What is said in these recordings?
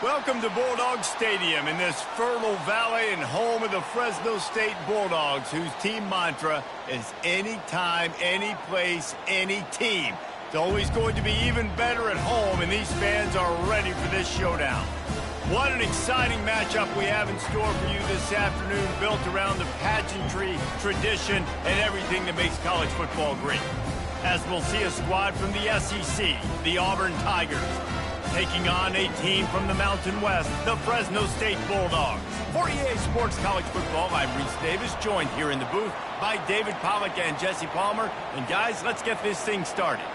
Welcome to Bulldog Stadium in this fertile valley and home of the Fresno State Bulldogs, whose team mantra is anytime, any place, any team. It's always going to be even better at home, and these fans are ready for this showdown. What an exciting matchup we have in store for you this afternoon, built around the pageantry, tradition, and everything that makes college football great. As we'll see a squad from the SEC, the Auburn Tigers, taking on a team from the Mountain West, the Fresno State Bulldogs. For EA Sports College Football, I'm Reese Davis, joined here in the booth by David Pollack and Jesse Palmer. And guys, let's get this thing started.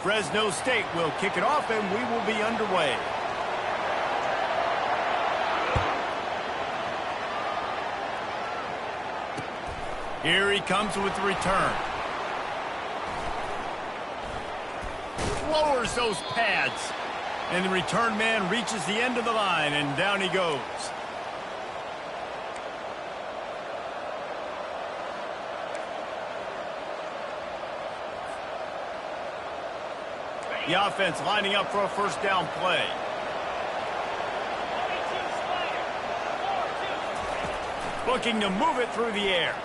Fresno State will kick it off, and we will be underway. Here he comes with the return. Lowers those pads. And the return man reaches the end of the line, and down he goes. The offense lining up for a first down play. Looking to move it through the air.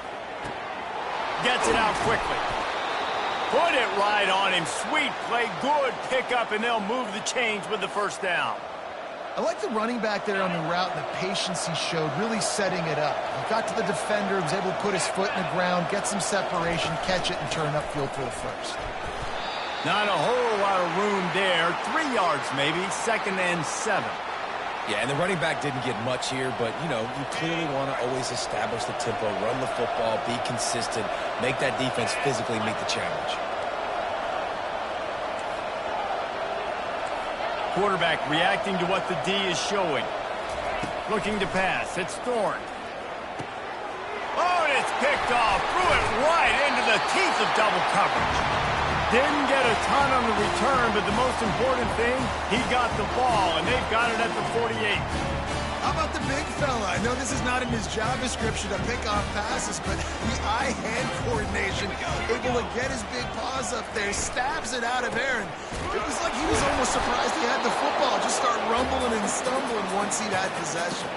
Gets it out quickly. Put it right on him. Sweet play. Good pickup, and they'll move the chains with the first down. I like the running back there on the route and the patience he showed, really setting it up. He got to the defender, was able to put his foot in the ground, get some separation, catch it, and turn upfield for the first. Not a whole lot of room there. 3 yards maybe. 2nd and 7. Yeah, and the running back didn't get much here, but, you know, you clearly want to always establish the tempo, run the football, be consistent, make that defense physically meet the challenge. Quarterback reacting to what the D is showing. Looking to pass. It's Thorne. Oh, and it's picked off. Threw it right into the teeth of double coverage. Didn't get a ton on the return, but the most important thing, he got the ball, and they've got it at the 48. How about the big fella? I know this is not in his job description to pick off passes, but the eye-hand coordination, able to get his big paws up there, stabs it out of air, and it was like he was almost surprised he had the football, just start rumbling and stumbling once he'd had possession.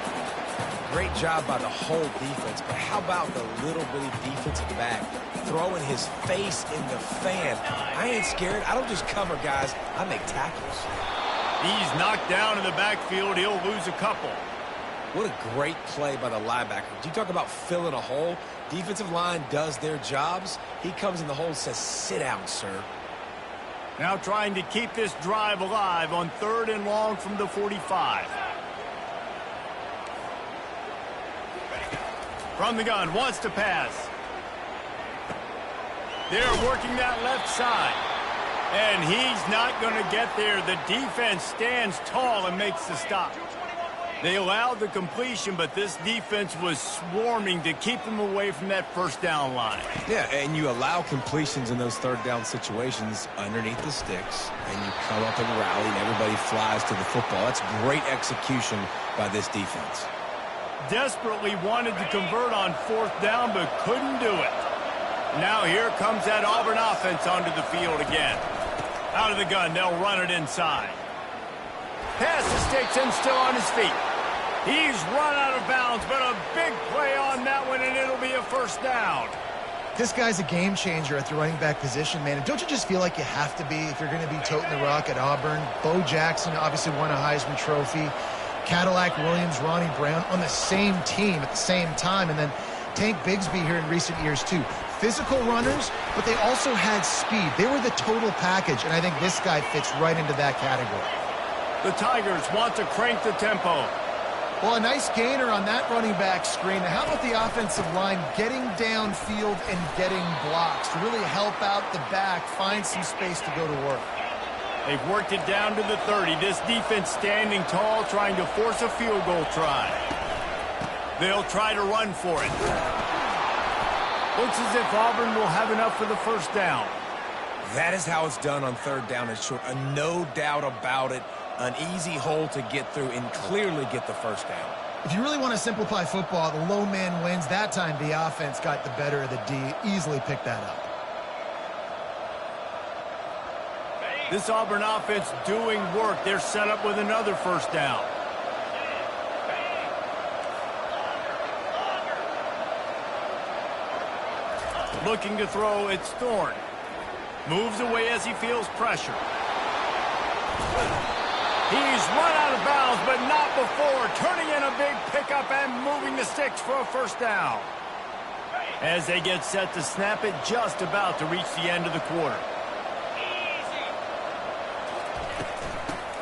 Great job by the whole defense, but how about the little bitty defensive back throwing his face in the fan? I ain't scared. I don't just cover guys. I make tackles. He's knocked down in the backfield. He'll lose a couple. What a great play by the linebacker. You talk about filling a hole. Defensive line does their jobs. He comes in the hole and says, sit down, sir. Now trying to keep this drive alive on 3rd and long from the 45. From the gun, wants to pass. They're working that left side. And he's not going to get there. The defense stands tall and makes the stop. They allowed the completion, but this defense was swarming to keep them away from that first down line. Yeah, and you allow completions in those 3rd down situations underneath the sticks, and you come up and rally, and everybody flies to the football. That's great execution by this defense. Desperately wanted to convert on 4th down, but couldn't do it. Now here comes that Auburn offense onto the field again. Out of the gun, they'll run it inside. Pass to Sticks still on his feet. He's run out of bounds, but a big play on that one, and it'll be a first down. This guy's a game changer at the running back position, man. And don't you just feel like you have to be if you're going to be toting the rock at Auburn? Bo Jackson obviously won a Heisman Trophy. Cadillac Williams, Ronnie Brown on the same team at the same time. And then Tank Bigsby here in recent years, too. Physical runners, but they also had speed. They were the total package, and I think this guy fits right into that category. The Tigers want to crank the tempo. Well, a nice gainer on that running back screen. Now, how about the offensive line getting downfield and getting blocks to really help out the back, find some space to go to work? They've worked it down to the 30. This defense standing tall, trying to force a field goal try. They'll try to run for it. Looks as if Auburn will have enough for the first down. That is how it's done on 3rd down and short. No doubt about it. An easy hole to get through and clearly get the first down. If you really want to simplify football, the low man wins. That time the offense got the better of the D. Easily picked that up. This Auburn offense doing work. They're set up with another first down. Looking to throw, it's Thorne. Moves away as he feels pressure. He's run out of bounds, but not before turning in a big pickup and moving the sticks for a first down. As they get set to snap it, just about to reach the end of the quarter.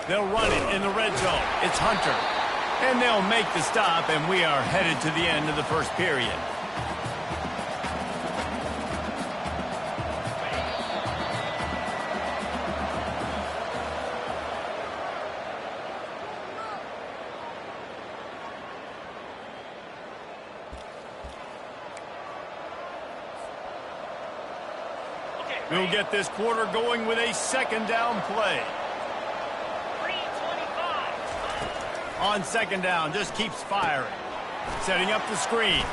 They'll run it in the red zone. It's Hunter. And they'll make the stop, and we are headed to the end of the first period. We'll get this quarter going with a second down play. On second down, just keeps firing. Setting up the screen.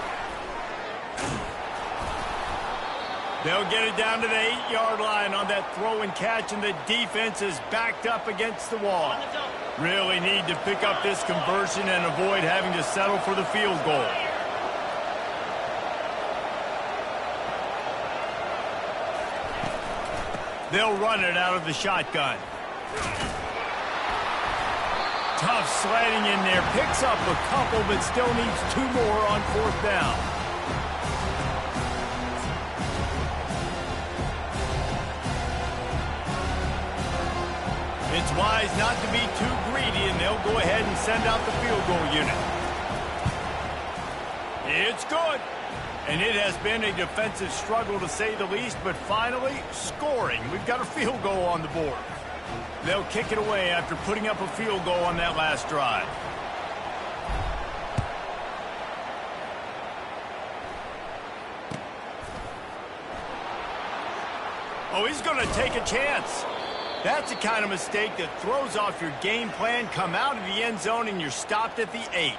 They'll get it down to the 8-yard line on that throw and catch, and the defense is backed up against the wall. Really need to pick up this conversion and avoid having to settle for the field goal. They'll run it out of the shotgun. Tough sledding in there. Picks up a couple, but still needs 2 more on fourth down. It's wise not to be too greedy, and they'll go ahead and send out the field goal unit. It's good. And it has been a defensive struggle to say the least, but finally, scoring. We've got a field goal on the board. They'll kick it away after putting up a field goal on that last drive. Oh, he's going to take a chance. That's the kind of mistake that throws off your game plan. Come out of the end zone and you're stopped at the 8.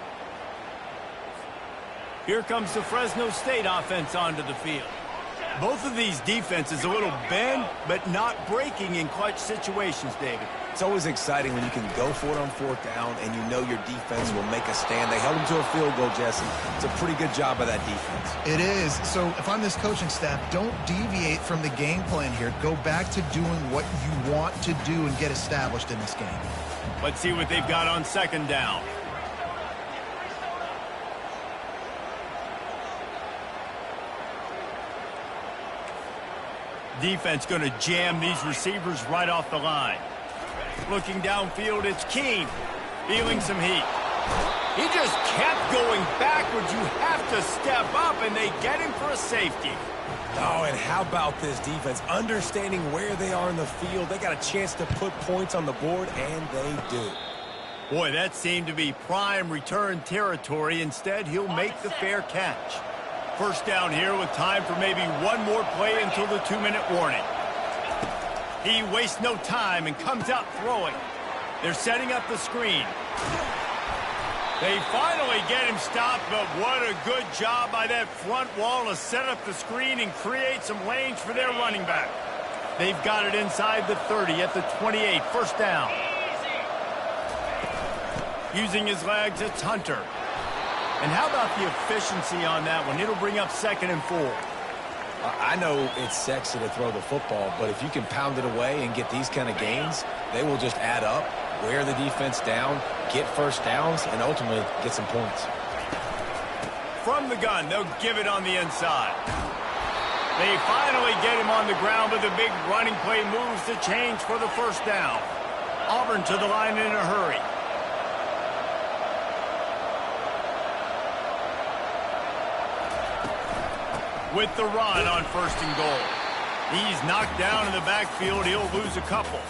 Here comes the Fresno State offense onto the field. Both of these defenses a little bend, but not breaking in clutch situations, David. It's always exciting when you can go for it on fourth down and you know your defense will make a stand. They held them to a field goal, Jesse. It's a pretty good job by that defense. It is. So if I'm this coaching staff, don't deviate from the game plan here. Go back to doing what you want to do and get established in this game. Let's see what they've got on second down. Defense going to jam these receivers right off the line. Looking downfield, it's Keene. Feeling some heat. He just kept going backwards. You have to step up, and they get him for a safety. Oh, and how about this defense? Understanding where they are in the field. They got a chance to put points on the board, and they do. Boy, that seemed to be prime return territory. Instead, he'll make the fair catch. First down here with time for maybe one more play until the 2-minute warning. He wastes no time and comes out throwing. They're setting up the screen. They finally get him stopped, but what a good job by that front wall to set up the screen and create some lanes for their running back. They've got it inside the 30 at the 28. First down. Using his legs, it's Hunter. And how about the efficiency on that one? It'll bring up 2nd and 4. I know it's sexy to throw the football, but if you can pound it away and get these kind of gains, they will just add up, wear the defense down, get first downs, and ultimately get some points. From the gun, they'll give it on the inside. They finally get him on the ground, but the big running play moves the change for the first down. Auburn to the line in a hurry. With the run on 1st and goal. He's knocked down in the backfield. He'll lose a couple.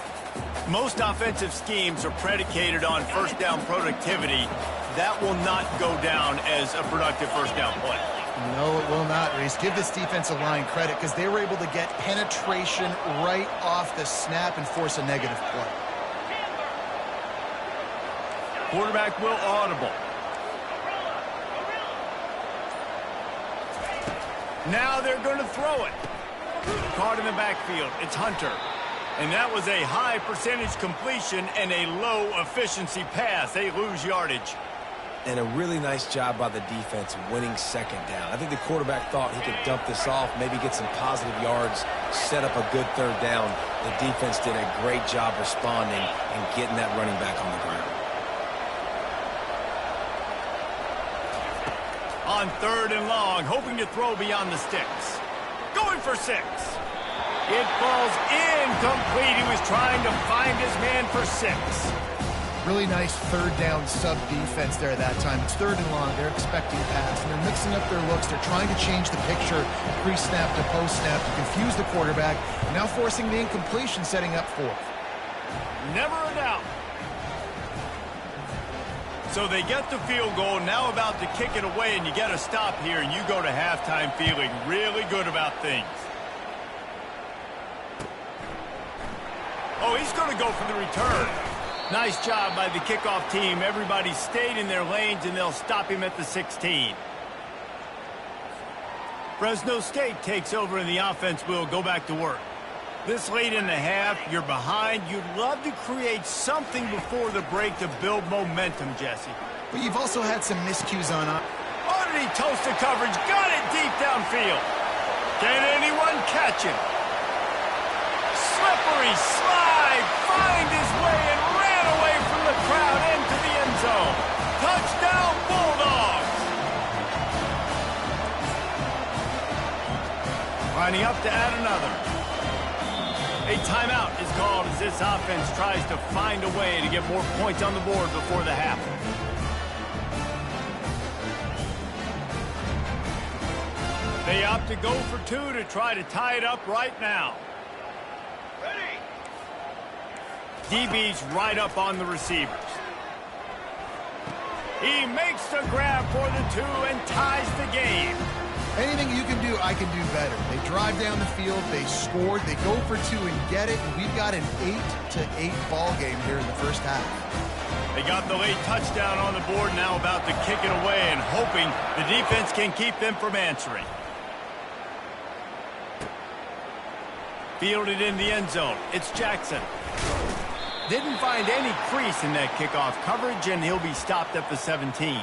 Most offensive schemes are predicated on first down productivity. That will not go down as a productive first down play. No, it will not, Reese. Give this defensive line credit because they were able to get penetration right off the snap and force a negative play. Quarterback will audible. Now they're going to throw it. Caught in the backfield. It's Hunter. And that was a high percentage completion and a low efficiency pass. They lose yardage. And a really nice job by the defense winning second down. I think the quarterback thought he could dump this off, maybe get some positive yards, set up a good third down. The defense did a great job responding and getting that running back on the ground. On 3rd and long, hoping to throw beyond the sticks. Going for 6. It falls incomplete. He was trying to find his man for 6. Really nice 3rd down sub defense there that time. It's 3rd and long. They're expecting pass, and they're mixing up their looks. They're trying to change the picture pre-snap to post-snap to confuse the quarterback, now forcing the incompletion, setting up 4th. Never a doubt. So they get the field goal, now about to kick it away, and you get a stop here, and you go to halftime feeling really good about things. Oh, he's going to go for the return. Nice job by the kickoff team. Everybody stayed in their lanes, and they'll stop him at the 16. Fresno State takes over, and the offense will go back to work. This late in the half, you're behind. You'd love to create something before the break to build momentum, Jesse. But you've also had some miscues on up. Oh, did he toast the coverage? Got it deep downfield. Can anyone catch him? Slippery slide. Find his way and ran away from the crowd into the end zone. Touchdown, Bulldogs. Lining up to add another. A timeout is called as this offense tries to find a way to get more points on the board before the half. They opt to go for 2 to try to tie it up right now. DB's right up on the receivers. He makes the grab for the 2 and ties the game. Anything you can do, I can do better. They drive down the field, they scored, they go for 2 and get it, and we've got an 8-8 ball game here in the first half. They got the late touchdown on the board, now about to kick it away and hoping the defense can keep them from answering. Fielded in the end zone. It's Jackson. Didn't find any crease in that kickoff coverage, and he'll be stopped at the 17.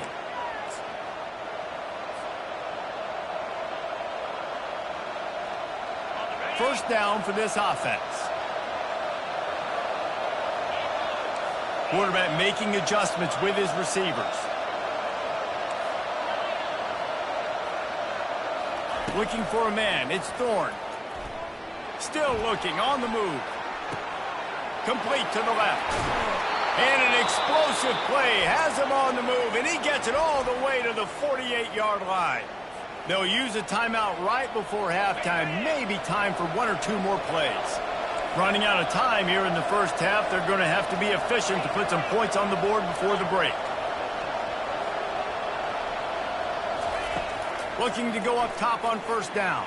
First down for this offense. Quarterback making adjustments with his receivers. Looking for a man. It's Thorne. Still looking on the move. Complete to the left. And an explosive play has him on the move, and he gets it all the way to the 48-yard line. They'll use a timeout right before halftime. Maybe time for 1 or 2 more plays. Running out of time here in the first half. They're going to have to be efficient to put some points on the board before the break. Looking to go up top on first down.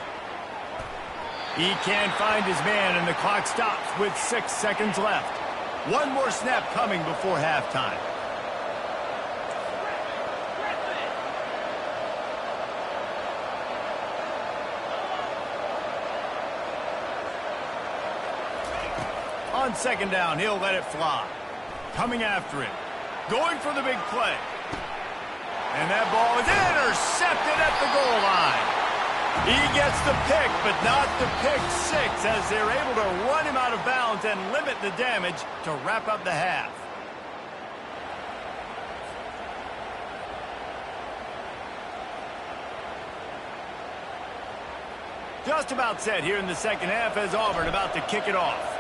He can't find his man, and the clock stops with 6 seconds left. One more snap coming before halftime. On second down, he'll let it fly. Coming after him. Going for the big play. And that ball is intercepted at the goal line. He gets the pick, but not the pick 6, as they're able to run him out of bounds and limit the damage to wrap up the half. Just about set here in the second half as Auburn about to kick it off.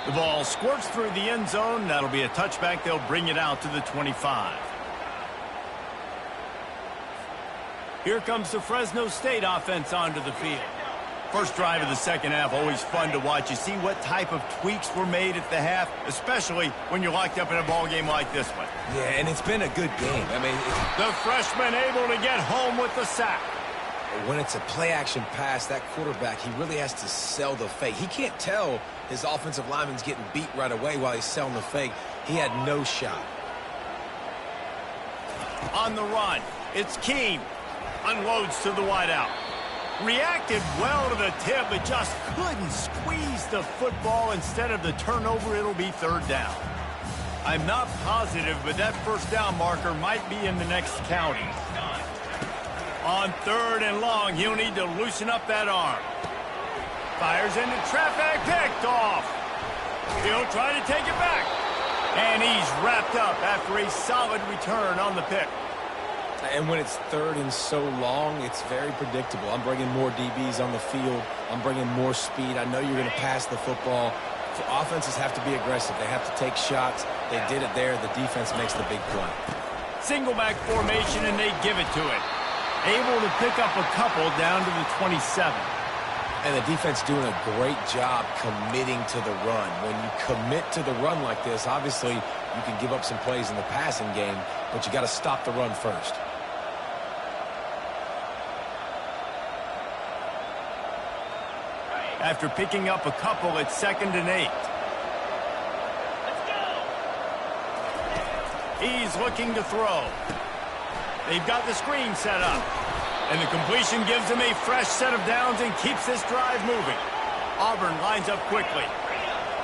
The ball squirts through the end zone. That'll be a touchback. They'll bring it out to the 25. Here comes the Fresno State offense onto the field. First drive of the second half, always fun to watch. You see what type of tweaks were made at the half, especially when you're locked up in a ball game like this one. Yeah, and it's been a good game. I mean, the freshman able to get home with the sack. When it's a play-action pass, that quarterback, he really has to sell the fake. He can't tell his offensive lineman's getting beat right away while he's selling the fake. He had no shot. On the run, it's Keene. Unloads to the wideout. Reacted well to the tip, but just couldn't squeeze the football. Instead of the turnover, it'll be third down. I'm not positive, but that first down marker might be in the next county. On third and long, he'll need to loosen up that arm. Fires into traffic, picked off. He'll try to take it back. And he's wrapped up after a solid return on the pick. And when it's third and so long, it's very predictable. I'm bringing more DBs on the field. I'm bringing more speed. I know you're going to pass the football. Offenses have to be aggressive. They have to take shots. They did it there. The defense makes the big play. Single back formation, and they give it to it. Able to pick up a couple down to the 27. And the defense doing a great job committing to the run. When you commit to the run like this, obviously you can give up some plays in the passing game, but you got to stop the run first. After picking up a couple, it's 2nd and 8. He's looking to throw. They've got the screen set up. And the completion gives him a fresh set of downs and keeps this drive moving. Auburn lines up quickly.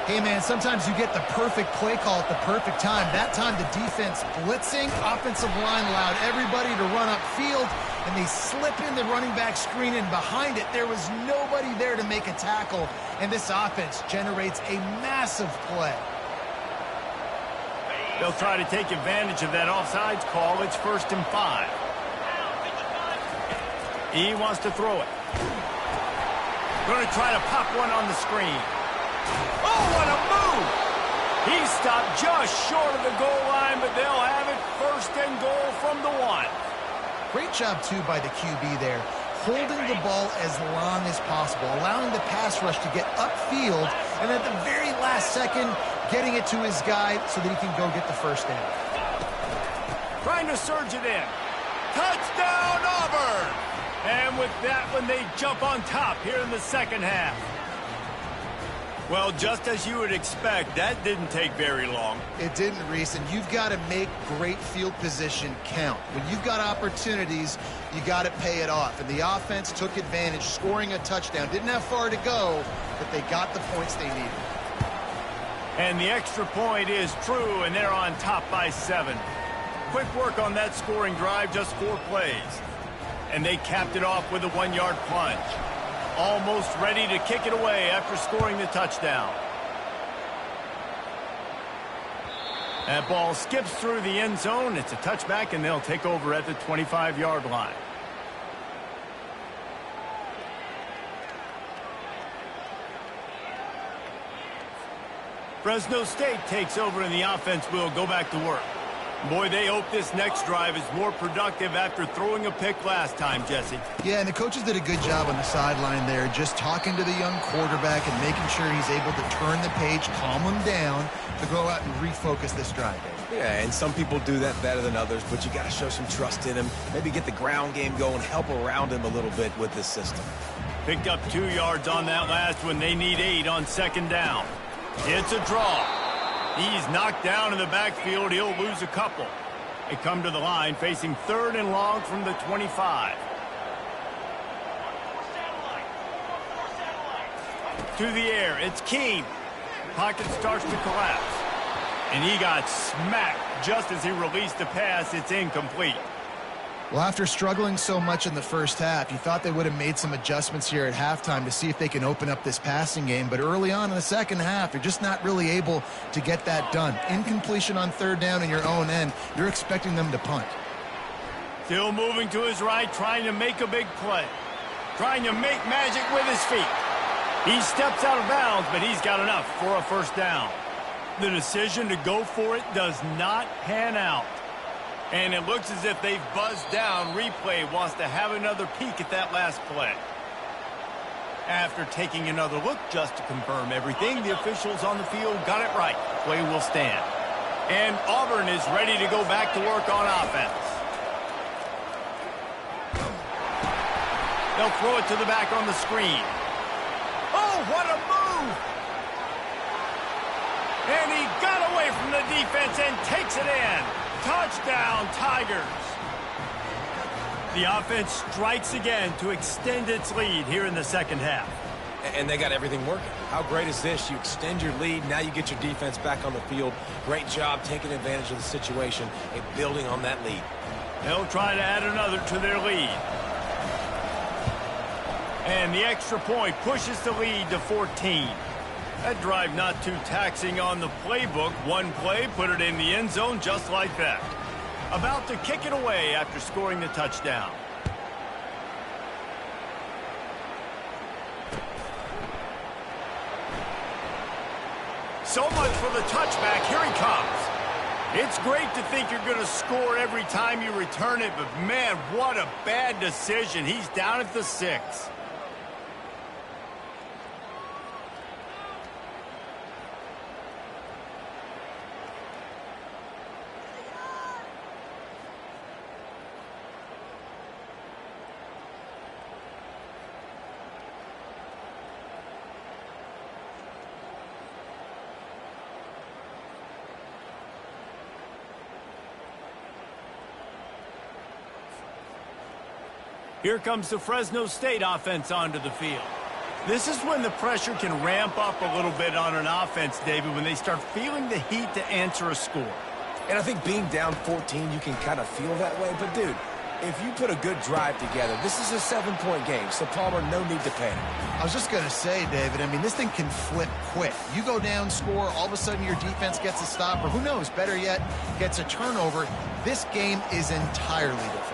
Hey, man, sometimes you get the perfect play call at the perfect time. That time the defense blitzing, offensive line allowed everybody to run upfield, and they slip in the running back screen, and behind it there was nobody there to make a tackle, and this offense generates a massive play. They'll try to take advantage of that offsides call. It's 1st and 5. He wants to throw it. Going to try to pop one on the screen. Oh, what a move! He stopped just short of the goal line, but they'll have it 1st and goal from the 1. Great job, too, by the QB there, holding the ball as long as possible, allowing the pass rush to get upfield, and at the very last second, getting it to his guy so that he can go get the first down. Trying to surge it in. Touchdown, Auburn! And with that one, they jump on top here in the second half. Well, just as you would expect, that didn't take very long. It didn't, Reese, and you've got to make great field position count. When you've got opportunities, you got to pay it off. And the offense took advantage, scoring a touchdown. Didn't have far to go, but they got the points they needed. And the extra point is true, and they're on top by 7. Quick work on that scoring drive, just 4 plays. And they capped it off with a 1-yard plunge. Almost ready to kick it away after scoring the touchdown. That ball skips through the end zone. It's a touchback, and they'll take over at the 25-yard line. Fresno State takes over, and the offense will go back to work. Boy, they hope this next drive is more productive after throwing a pick last time, Jesse. Yeah, and the coaches did a good job on the sideline there, just talking to the young quarterback and making sure he's able to turn the page, calm him down, to go out and refocus this drive. Yeah, and some people do that better than others, but you got to show some trust in him. Maybe get the ground game going, help around him a little bit with this system. Picked up 2 yards on that last one. They need 8 on 2nd down. It's a draw. He's knocked down in the backfield. He'll lose a couple. They come to the line facing 3rd and long from the 25. To the air. It's Keene. Pocket starts to collapse. And he got smacked just as he released the pass. It's incomplete. Well, after struggling so much in the first half, you thought they would have made some adjustments here at halftime to see if they can open up this passing game. But early on in the second half, they're just not really able to get that done. Incompletion on 3rd down in your own end, you're expecting them to punt. Still moving to his right, trying to make a big play. Trying to make magic with his feet. He steps out of bounds, but he's got enough for a first down. The decision to go for it does not pan out. And it looks as if they've buzzed down. Replay wants to have another peek at that last play. After taking another look just to confirm everything, the officials on the field got it right. Play will stand. And Auburn is ready to go back to work on offense. They'll throw it to the back on the screen. Oh, what a move! And he got away from the defense and takes it in. Touchdown, Tigers. The offense strikes again to extend its lead here in the second half. And they got everything working. How great is this? You extend your lead, now you get your defense back on the field. Great job taking advantage of the situation and building on that lead. They'll try to add another to their lead. And the extra point pushes the lead to 14. That drive not too taxing on the playbook. One play, put it in the end zone just like that. About to kick it away after scoring the touchdown. So much for the touchback. Here he comes. It's great to think you're going to score every time you return it, but man, what a bad decision. He's down at the 6. Here comes the Fresno State offense onto the field. This is when the pressure can ramp up a little bit on an offense, David, when they start feeling the heat to answer a score. And I think being down 14, you can kind of feel that way. But, dude, if you put a good drive together, this is a 7-point game, so Palmer, no need to panic. I was just going to say, David, I mean, this thing can flip quick. You go down, score, all of a sudden your defense gets a stop, or who knows, better yet, gets a turnover. This game is entirely different.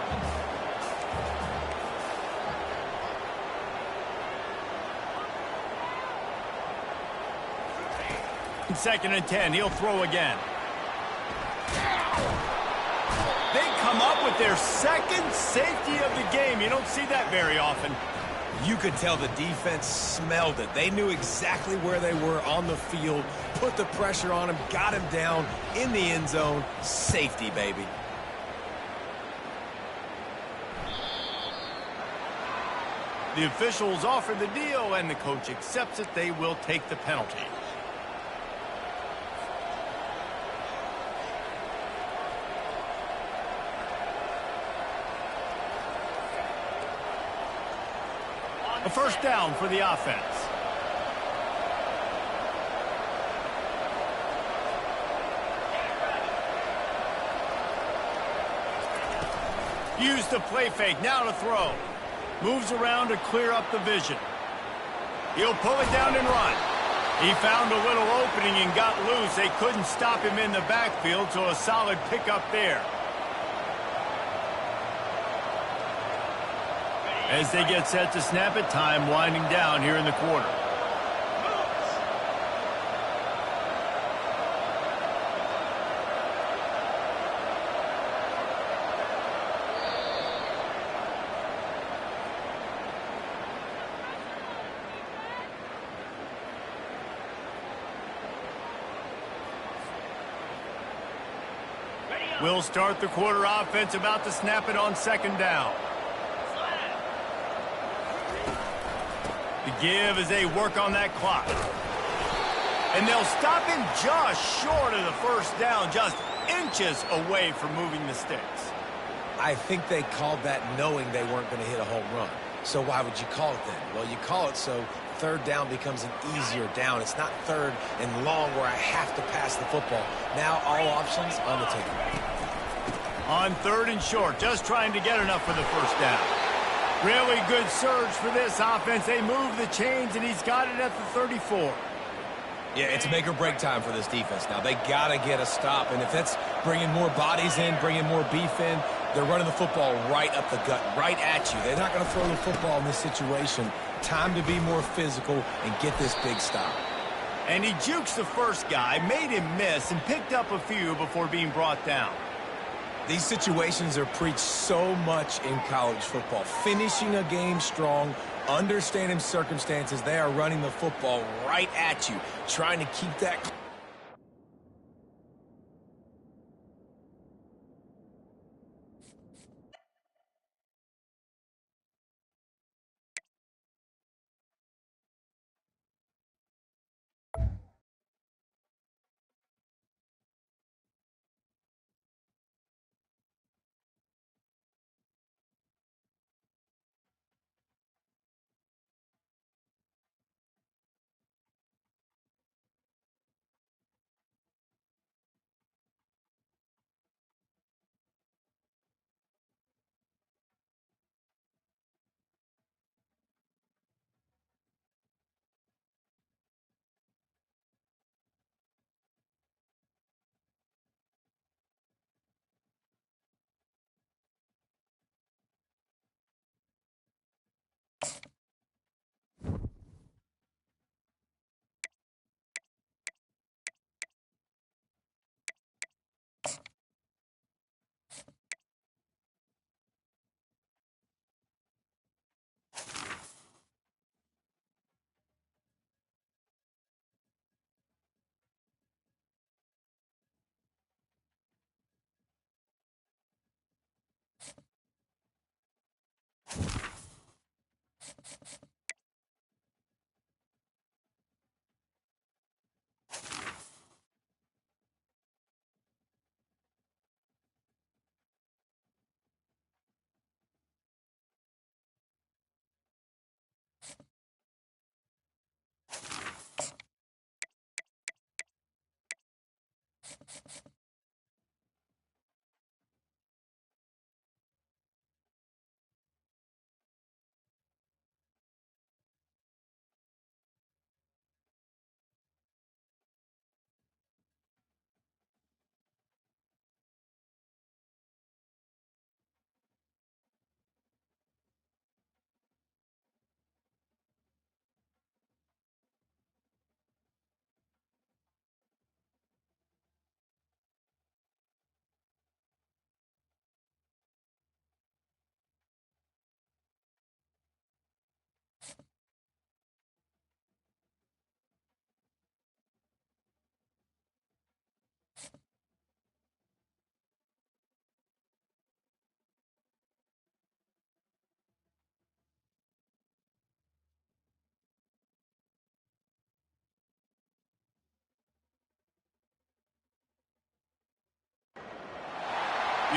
Second and 10, he'll throw again. They come up with their second safety of the game. You don't see that very often. You could tell the defense smelled it. They knew exactly where they were on the field, put the pressure on him, got him down in the end zone. Safety, baby. The officials offer the deal, and the coach accepts it. They will take the penalty. A first down for the offense. Use the play fake, now to throw. Moves around to clear up the vision. He'll pull it down and run. He found a little opening and got loose. They couldn't stop him in the backfield, so a solid pickup there. As they get set to snap it, time winding down here in the quarter. We'll start the quarter offense, about to snap it on second down. The give as they work on that clock. And they'll stop him just short of the first down, just inches away from moving the sticks. I think they called that knowing they weren't going to hit a home run. So why would you call it then? Well, you call it so third down becomes an easier down. It's not third and long where I have to pass the football. Now all options on the table. On third and short, just trying to get enough for the first down. Really good surge for this offense. They move the chains, and he's got it at the 34. Yeah, it's make or break time for this defense now. They got to get a stop, and if that's bringing more bodies in, bringing more beef in, they're running the football right up the gut, right at you. They're not going to throw the football in this situation. Time to be more physical and get this big stop. And he jukes the first guy, made him miss, and picked up a few before being brought down. These situations are preached so much in college football. Finishing a game strong, understanding circumstances. They are running the football right at you, trying to keep that You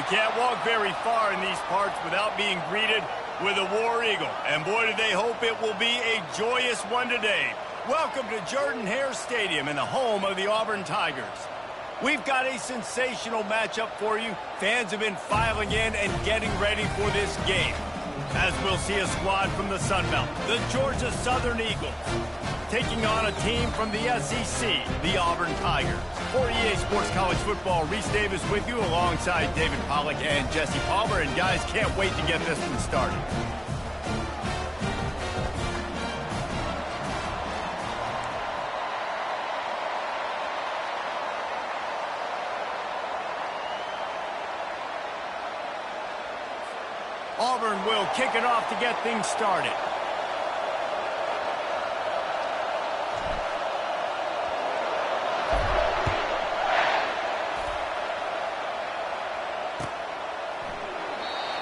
can't walk very far in these parts without being greeted with a War Eagle. And boy, do they hope it will be a joyous one today. Welcome to Jordan-Hare Stadium and the home of the Auburn Tigers. We've got a sensational matchup for you. Fans have been filing in and getting ready for this game. As we'll see a squad from the Sun Belt, the Georgia Southern Eagles, taking on a team from the SEC, the Auburn Tigers. For EA Sports College Football, Reese Davis with you alongside David Pollack and Jesse Palmer. And guys, can't wait to get this one started. Auburn will kick it off to get things started.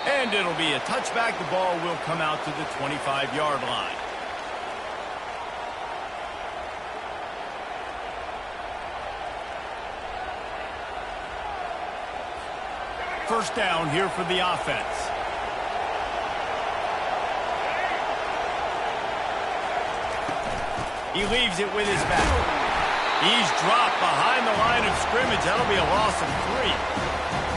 And it'll be a touchback. The ball will come out to the 25-yard line. First down here for the offense. He leaves it with his back. He's dropped behind the line of scrimmage. That'll be a loss of 3.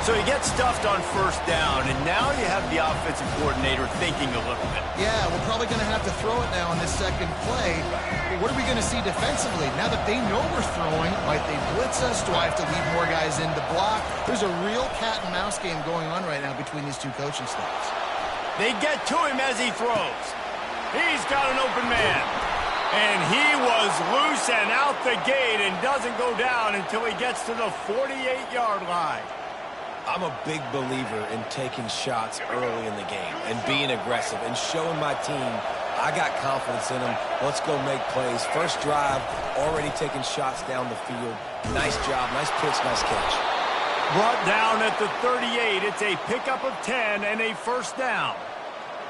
So he gets stuffed on first down, and now you have the offensive coordinator thinking a little bit. Yeah, we're probably going to have to throw it now on this second play. But what are we going to see defensively? Now that they know we're throwing, might they blitz us? Do I have to leave more guys in to block? There's a real cat-and-mouse game going on right now between these two coaching staffs. They get to him as he throws. He's got an open man. And he was loose and out the gate and doesn't go down until he gets to the 48-yard line. I'm a big believer in taking shots early in the game and being aggressive and showing my team I got confidence in them. Let's go make plays. First drive, already taking shots down the field. Nice job, nice pitch, nice catch. Brought down at the 38. It's a pickup of 10 and a first down.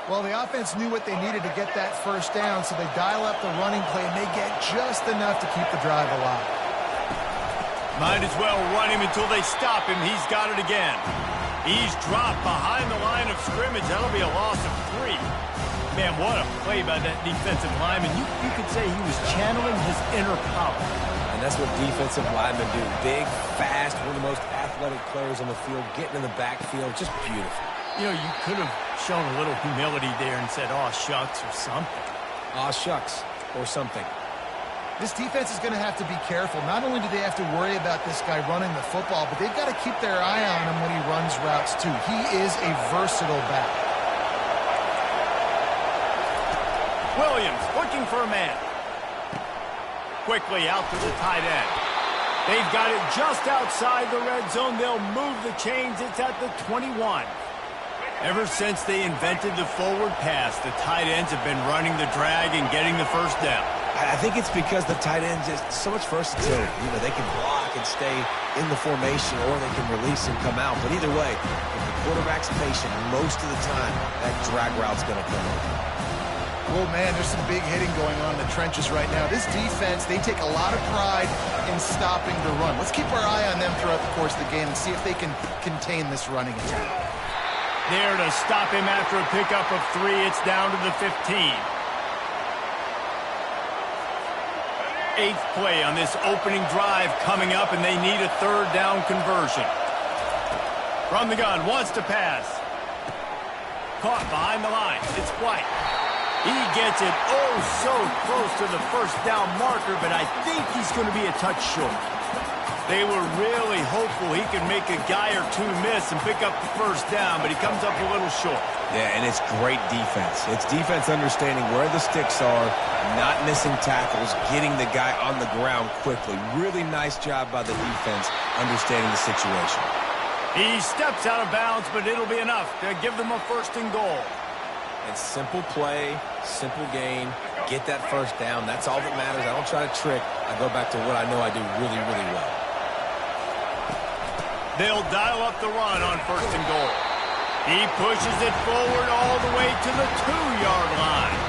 Well, the offense knew what they needed to get that first down, so they dial up the running play, and they get just enough to keep the drive alive. Might as well run him until they stop him. He's got it again. He's dropped behind the line of scrimmage. That'll be a loss of 3. Man, what a play by that defensive lineman. You could say he was channeling his inner power. And that's what defensive linemen do. Big, fast, one of the most athletic players on the field, getting in the backfield. Just beautiful. You know, you could have shown a little humility there and said, "Aw, shucks," or something. Aw, shucks, or something. This defense is going to have to be careful. Not only do they have to worry about this guy running the football, but they've got to keep their eye on him when he runs routes, too. He is a versatile back. Williams looking for a man. Quickly out to the tight end. They've got it just outside the red zone. They'll move the chains. It's at the 21. Ever since they invented the forward pass, the tight ends have been running the drag and getting the first down. I think it's because the tight ends just so much versatility. You know, they can block and stay in the formation, or they can release and come out. But either way, if the quarterback's patient, most of the time, that drag route's going to come over. Well, man, there's some big hitting going on in the trenches right now. This defense, they take a lot of pride in stopping the run. Let's keep our eye on them throughout the course of the game and see if they can contain this running attack. There to stop him after a pickup of 3. It's down to the 15. 8th play on this opening drive coming up, and they need a 3rd down conversion. From the gun, wants to pass. Caught behind the line. It's White. He gets it so close to the first down marker, but I think he's going to be a touch short. They were really hopeful he could make a guy or two miss and pick up the first down, but he comes up a little short. Yeah, and it's great defense. It's defense understanding where the sticks are, not missing tackles, getting the guy on the ground quickly. Really nice job by the defense understanding the situation. He steps out of bounds, but it'll be enough to give them a 1st and goal. And simple play, simple gain, get that first down. That's all that matters. I don't try to trick. I go back to what I know I do really, really well. They'll dial up the run on 1st and goal. He pushes it forward all the way to the 2-yard line.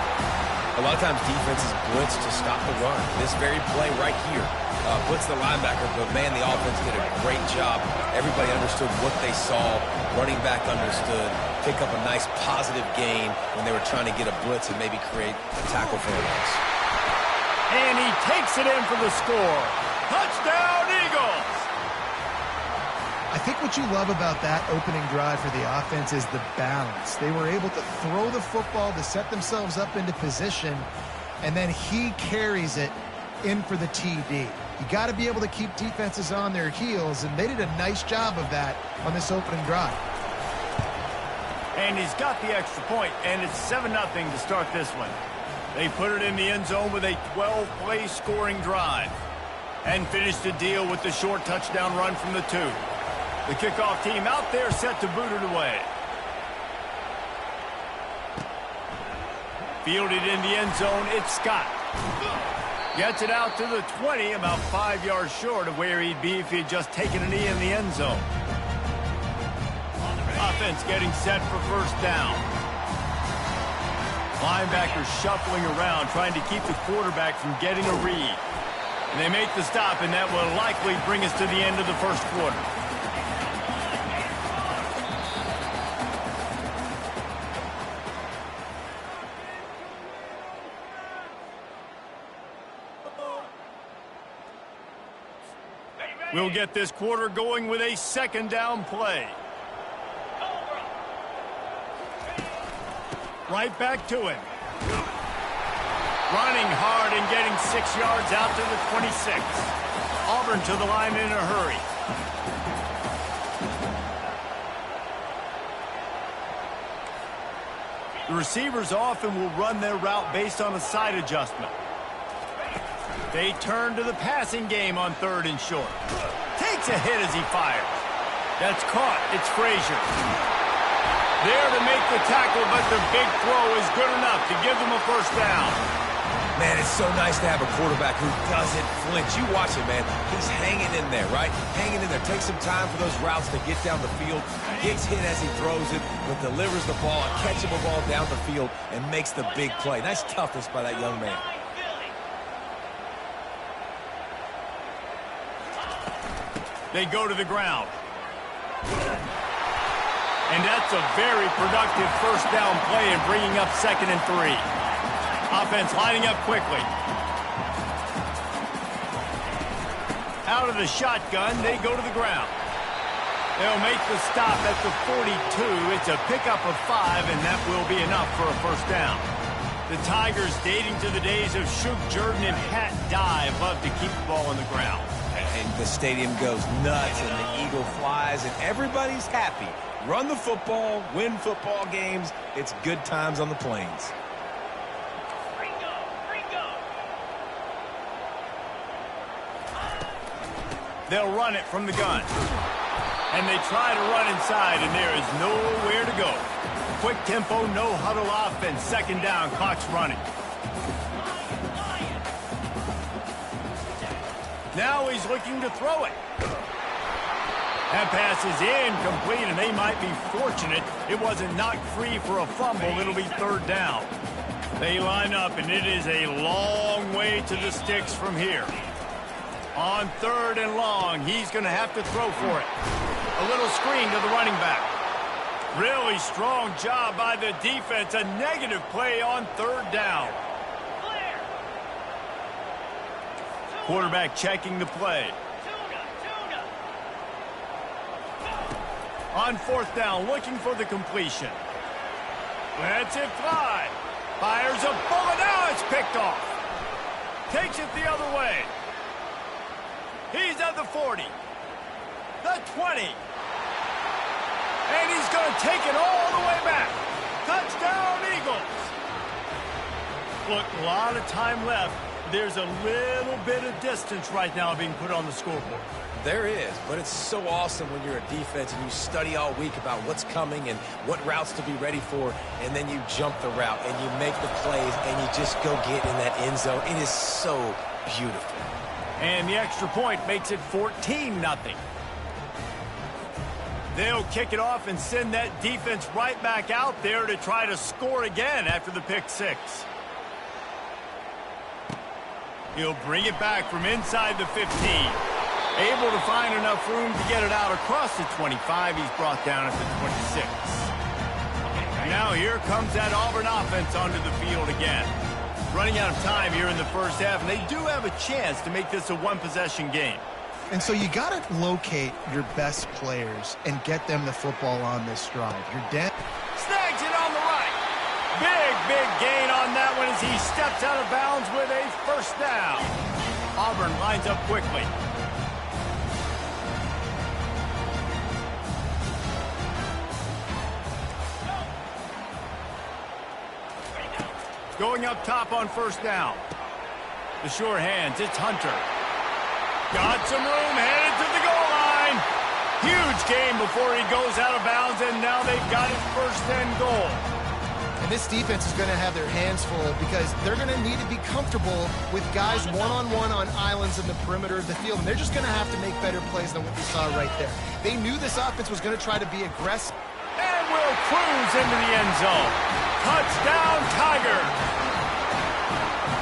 A lot of times defenses blitz to stop the run. This very play right here blitz the linebacker, but man, the offense did a great job. Everybody understood what they saw. Running back understood. Pick up a nice positive gain when they were trying to get a blitz and maybe create a tackle for a loss. And he takes it in for the score. Touchdown, Eagles! I think what you love about that opening drive for the offense is the balance. They were able to throw the football to set themselves up into position, and then he carries it in for the TD. You got to be able to keep defenses on their heels, and they did a nice job of that on this opening drive. And he's got the extra point, and it's 7-0 to start this one. They put it in the end zone with a 12-play scoring drive and finished the deal with the short touchdown run from the 2. The kickoff team out there set to boot it away. Fielded in the end zone, it's Scott. Gets it out to the 20, about 5 yards short of where he'd be if he had just taken a knee in the end zone. Offense getting set for 1st down. Linebackers shuffling around, trying to keep the quarterback from getting a read. And they make the stop, and that will likely bring us to the end of the 1st quarter. We'll get this quarter going with a 2nd down play. Right back to him. Running hard and getting 6 yards out to the 26. Auburn to the line in a hurry. The receivers often will run their route based on a side adjustment. They turn to the passing game on 3rd and short. Takes a hit as he fires. That's caught. It's Frazier. There to make the tackle, but the big throw is good enough to give them a 1st down. Man, it's so nice to have a quarterback who doesn't flinch. You watch it, man. He's hanging in there, right? Hanging in there. Takes some time for those routes to get down the field. Gets hit as he throws it, but delivers the ball, a catchable ball down the field, and makes the big play. Nice toughness by that young man. They go to the ground. And that's a very productive 1st down play and bringing up 2nd and 3. Offense lining up quickly. Out of the shotgun, they go to the ground. They'll make the stop at the 42. It's a pickup of 5, and that will be enough for a 1st down. The Tigers, dating to the days of Shook Jordan and Pat Dye, love to keep the ball on the ground. And the stadium goes nuts, and the eagle flies, and everybody's happy. Run the football, win football games. It's good times on the Plains. They'll run it from the gun. And they try to run inside, and there is nowhere to go. Quick tempo, no huddle offense. Second down, clock's running. Now he's looking to throw it. That pass is incomplete, and they might be fortunate it wasn't knocked free for a fumble. It'll be third down. They line up, and it is a long way to the sticks from here. On third and long, he's going to have to throw for it. A little screen to the running back. Really strong job by the defense. A negative play on third down. Quarterback checking the play. On fourth down, looking for the completion. Lets it fly. Fires a bullet. Now it's picked off. Takes it the other way. He's at the 40. The 20. And he's going to take it all the way back. Touchdown, Eagles. Look, a lot of time left. There's a little bit of distance right now being put on the scoreboard. There is, but it's so awesome when you're a defense and you study all week about what's coming and what routes to be ready for, and then you jump the route and you make the plays and you just go get in that end zone. It is so beautiful. And the extra point makes it 14-0. They'll kick it off and send that defense right back out there to try to score again after the pick six. He'll bring it back from inside the 15. Able to find enough room to get it out across the 25. He's brought down at the 26. Now here comes that Auburn offense onto the field again. Running out of time here in the first half, and they do have a chance to make this a one-possession game. And so you got to locate your best players and get them the football on this drive. Snags it on the right. Big gain on that one as he steps out of bounds with a first down. Auburn lines up quickly. Going up top on first down. The sure hands, it's Hunter. Got some room, headed to the goal line. Huge gain before he goes out of bounds, and now they've got his first and goal. And this defense is going to have their hands full because they're going to need to be comfortable with guys one-on-one on islands in the perimeter of the field. And they're just going to have to make better plays than what we saw right there. They knew this offense was going to try to be aggressive. And will cruise into the end zone. Touchdown, Tigers.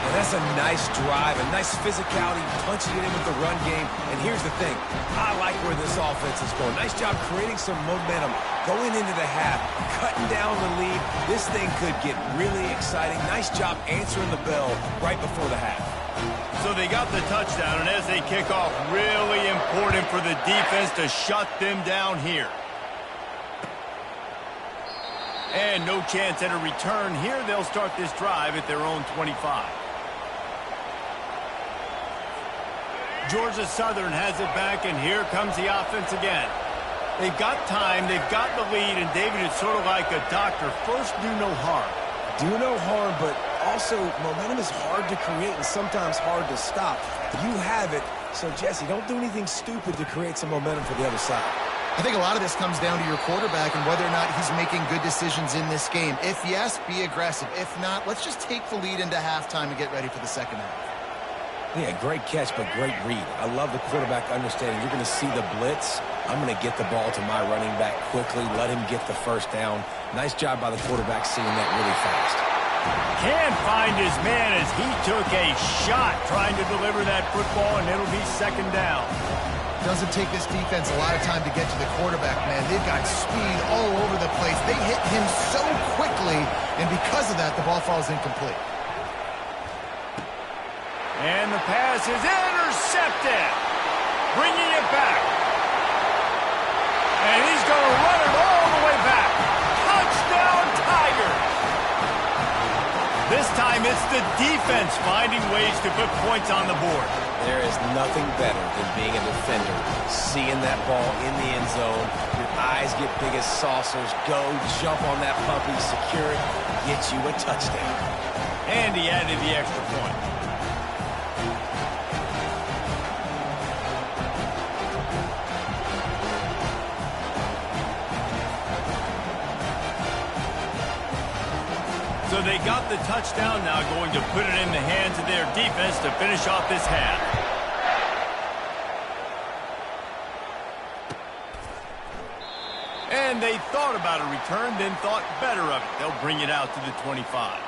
And that's a nice drive, a nice physicality, punching it in with the run game. And here's the thing. I like where this offense is going. Nice job creating some momentum, going into the half, cutting down the lead. This thing could get really exciting. Nice job answering the bell right before the half. So they got the touchdown, and as they kick off, really important for the defense to shut them down here. And no chance at a return here. They'll start this drive at their own 25. Georgia Southern has it back, and here comes the offense again. They've got time, they've got the lead, and David, it's sort of like a doctor. First, do no harm. Do no harm, but also momentum is hard to create and sometimes hard to stop. You have it, so Jesse, don't do anything stupid to create some momentum for the other side. I think a lot of this comes down to your quarterback and whether or not he's making good decisions in this game. If yes, be aggressive. If not, let's just take the lead into halftime and get ready for the second half. Yeah, great catch, but great read. I love the quarterback understanding. You're going to see the blitz. I'm going to get the ball to my running back quickly, let him get the first down. Nice job by the quarterback seeing that really fast. Can't find his man as he took a shot trying to deliver that football, and it'll be second down. Doesn't take this defense a lot of time to get to the quarterback, man. They've got speed all over the place. They hit him so quickly, and because of that, the ball falls incomplete. And the pass is intercepted. Bringing it back. And he's going to run it all the way back. Touchdown, Tigers. This time it's the defense finding ways to put points on the board. There is nothing better than being a defender, seeing that ball in the end zone. Your eyes get big as saucers. Go, jump on that puppy, secure it, get you a touchdown. And he added the extra point. So they got the touchdown, now going to put it in the hands of their defense to finish off this half. And they thought about a return, then thought better of it. They'll bring it out to the 25.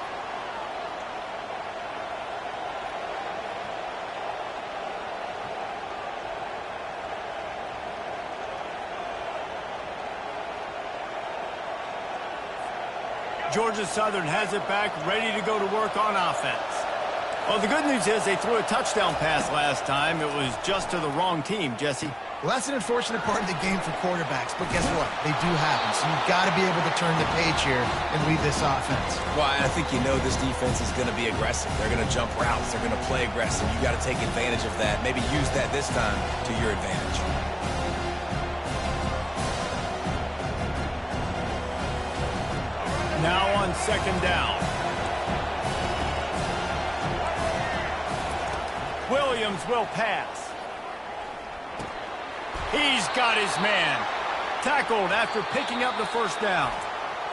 Georgia Southern has it back, ready to go to work on offense. Well, the good news is they threw a touchdown pass last time. It was just to the wrong team, Jesse. Well, that's an unfortunate part of the game for quarterbacks, but guess what? They do happen, so you've got to be able to turn the page here and lead this offense. Well, I think you know this defense is going to be aggressive. They're going to jump routes. They're going to play aggressive. You got to take advantage of that. Maybe use that this time to your advantage. Now on second down. Williams will pass. He's got his man. Tackled after picking up the first down.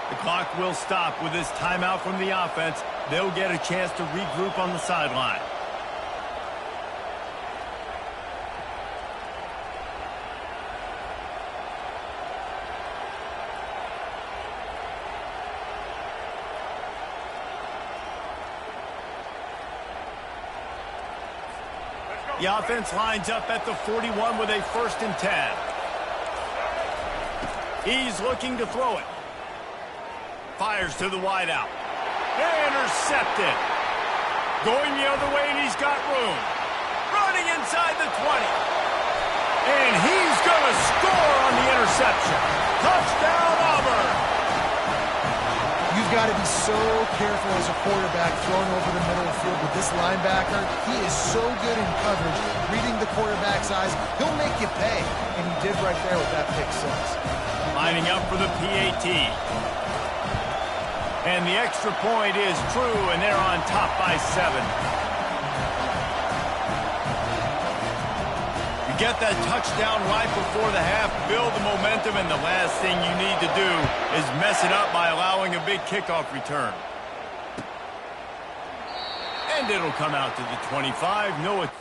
The clock will stop with this timeout from the offense. They'll get a chance to regroup on the sideline. The offense lines up at the 41 with a 1st and 10. He's looking to throw it. Fires to the wideout. Intercepted. Going the other way, and he's got room. Running inside the 20. And he's going to score on the interception. Touchdown, Auburn. You've got to be so careful as a quarterback throwing over the middle of the field with this linebacker. He is so good in coverage, reading the quarterback's eyes. He'll make you pay, and he did right there with that pick six. Lining up for the PAT. And the extra point is true, and they're on top by 7. Get that touchdown right before the half, build the momentum, and the last thing you need to do is mess it up by allowing a big kickoff return. And it'll come out to the 25. No, it's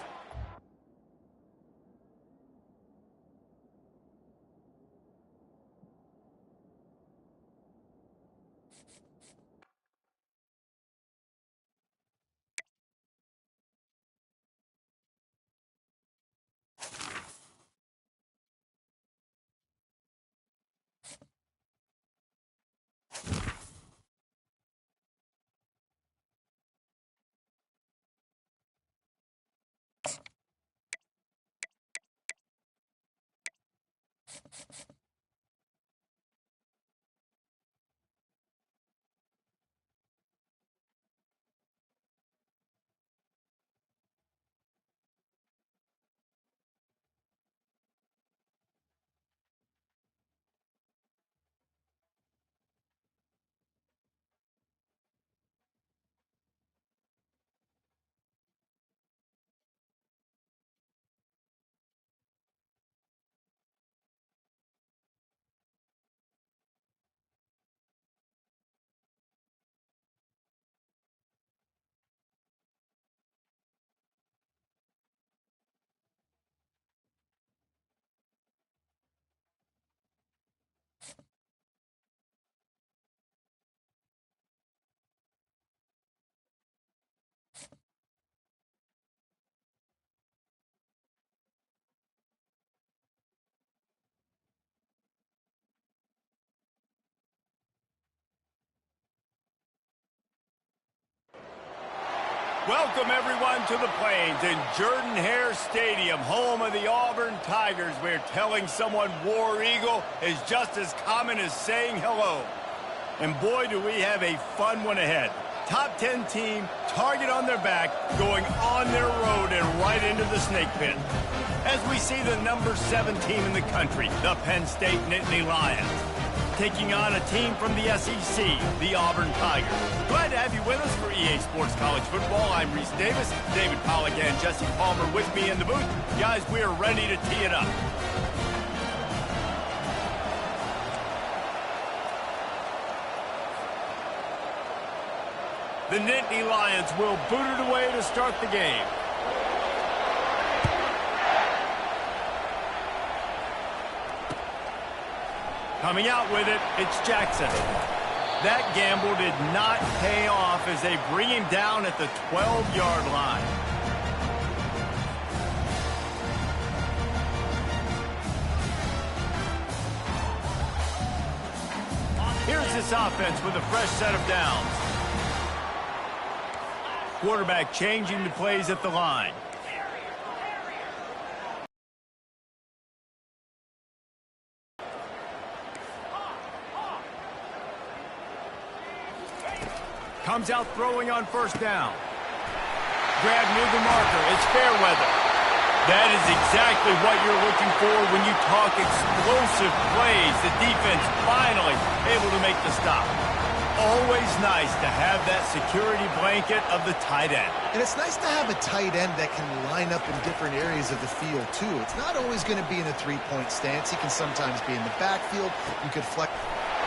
welcome, everyone, to the Plains in Jordan-Hare Stadium, home of the Auburn Tigers, where telling someone War Eagle is just as common as saying hello. And boy, do we have a fun one ahead. Top 10 team, target on their back, going on their road and right into the snake pit. As we see the number 7 team in the country, the Penn State Nittany Lions, taking on a team from the SEC, the Auburn Tigers. Glad to have you with us for EA Sports College Football. I'm Reese Davis, David Pollack and Jesse Palmer with me in the booth. Guys, we are ready to tee it up. The Nittany Lions will boot it away to start the game. Coming out with it, it's Jackson. That gamble did not pay off as they bring him down at the 12-yard line. Here's this offense with a fresh set of downs. Quarterback changing the plays at the line. Comes out throwing on first down. Grab near the marker. It's Fairweather. That is exactly what you're looking for when you talk explosive plays. The defense finally able to make the stop. Always nice to have that security blanket of the tight end. And it's nice to have a tight end that can line up in different areas of the field, too. It's not always going to be in a three-point stance. He can sometimes be in the backfield. You could flex.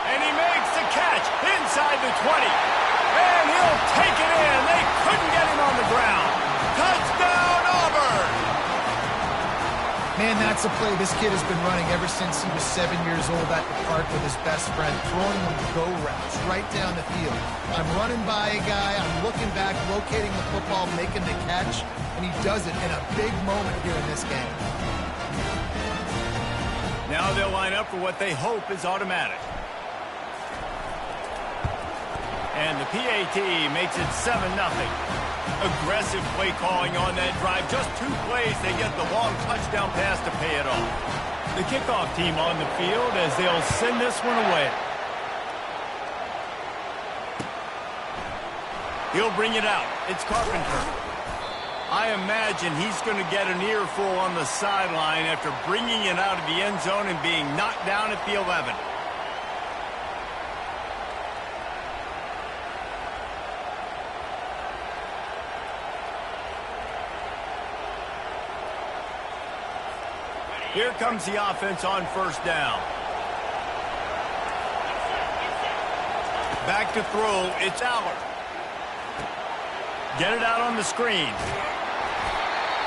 And he makes the catch inside the 20. And he'll take it in. They couldn't get him on the ground. Touchdown, Auburn! Man, that's a play this kid has been running ever since he was 7 years old at the park with his best friend, throwing them go routes right down the field. I'm running by a guy, I'm looking back, locating the football, making the catch, and he does it in a big moment here in this game. Now they'll line up for what they hope is automatic. And the PAT makes it 7-0. Aggressive play calling on that drive. Just 2 plays, they get the long touchdown pass to pay it off. The kickoff team on the field as they'll send this one away. He'll bring it out. It's Carpenter. I imagine he's going to get an earful on the sideline after bringing it out of the end zone and being knocked down at the 11. Here comes the offense on first down. Back to throw, it's Allard. Get it out on the screen.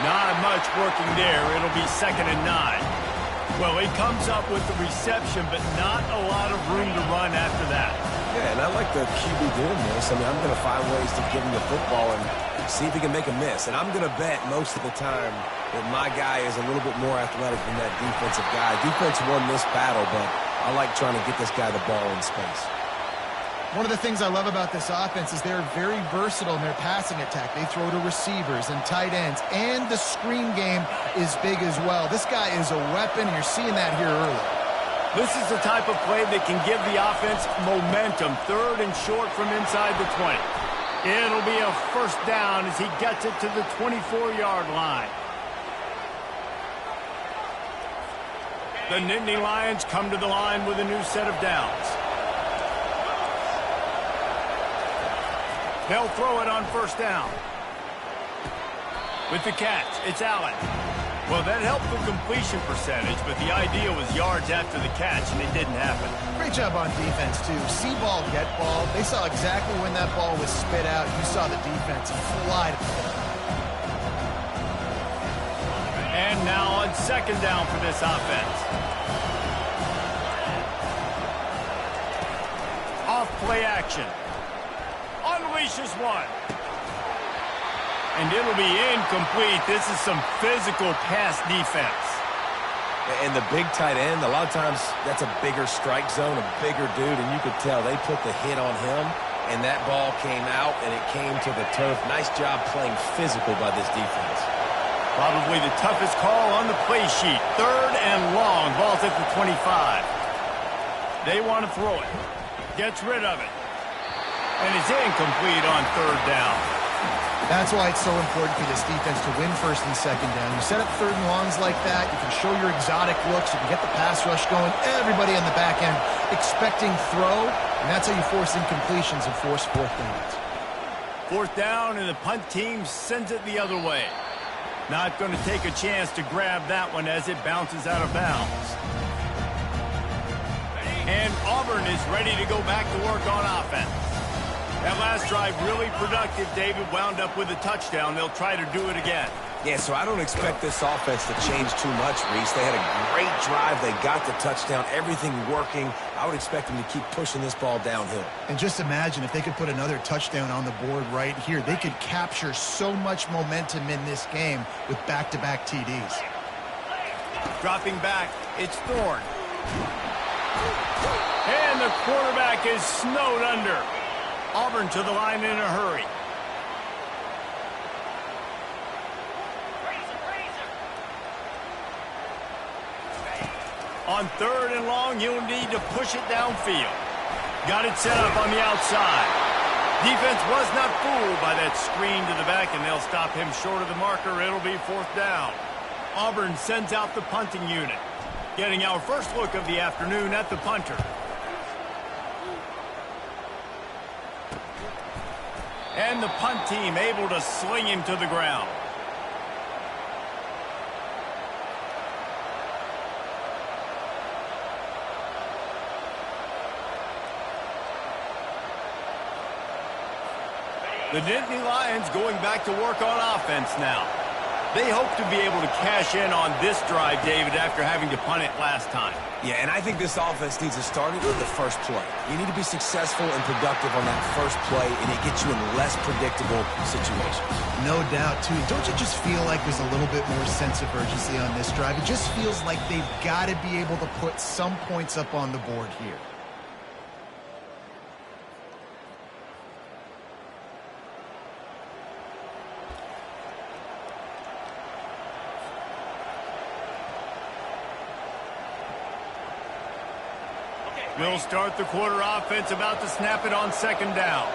Not much working there. It'll be 2nd and 9. Well, he comes up with the reception, but not a lot of room to run after that. Yeah, and I like the QB doing this. I mean, I'm going to find ways to give him the football and see if he can make a miss. And I'm going to bet most of the time that my guy is a little bit more athletic than that defensive guy. Defense won this battle, but I like trying to get this guy the ball in space. One of the things I love about this offense is they're very versatile in their passing attack. They throw to receivers and tight ends, and the screen game is big as well. This guy is a weapon, and you're seeing that here early. This is the type of play that can give the offense momentum. 3rd and short from inside the 20. It'll be a first down as he gets it to the 24-yard line. The Nittany Lions come to the line with a new set of downs. They'll throw it on first down. With the catch, it's Allen. Well, that helped the completion percentage, but the idea was yards after the catch, and it didn't happen. Great job on defense, too. See ball, get ball. They saw exactly when that ball was spit out. You saw the defense fly to the ball. And now on 2nd down for this offense. Off play action. Unleashes one. And it'll be incomplete. This is some physical pass defense. And the big tight end, a lot of times that's a bigger strike zone, a bigger dude, and you could tell they put the hit on him, and that ball came out, and it came to the turf. Nice job playing physical by this defense. Probably the toughest call on the play sheet. 3rd and long. Ball's at the 25. They want to throw it. Gets rid of it. And it's incomplete on 3rd down. That's why it's so important for this defense to win 1st and 2nd down. You set up 3rd and longs like that, you can show your exotic looks, you can get the pass rush going, everybody on the back end expecting throw, and that's how you force incompletions and force 4th downs. 4th down, and the punt team sends it the other way. Not going to take a chance to grab that one as it bounces out of bounds. And Auburn is ready to go back to work on offense. That last drive really productive. David wound up with a touchdown. They'll try to do it again. Yeah, so I don't expect this offense to change too much, Reese. They had a great drive. They got the touchdown. Everything working. I would expect them to keep pushing this ball downhill. And just imagine if they could put another touchdown on the board right here. They could capture so much momentum in this game with back-to-back TDs. Dropping back, it's Thorne. And the quarterback is snowed under. Auburn to the line in a hurry. On 3rd and long, you'll need to push it downfield. Got it set up on the outside. Defense was not fooled by that screen to the back, and they'll stop him short of the marker. It'll be 4th down. Auburn sends out the punting unit. Getting our first look of the afternoon at the punter. And the punt team able to sling him to the ground. The Nittany Lions going back to work on offense now. They hope to be able to cash in on this drive, David, after having to punt it last time. Yeah, and I think this offense needs to start it with the first play. You need to be successful and productive on that first play, and it gets you in less predictable situations. No doubt, too. Don't you just feel like there's a little bit more sense of urgency on this drive? It just feels like they've got to be able to put some points up on the board here. We'll start the quarter offense, about to snap it on 2nd down.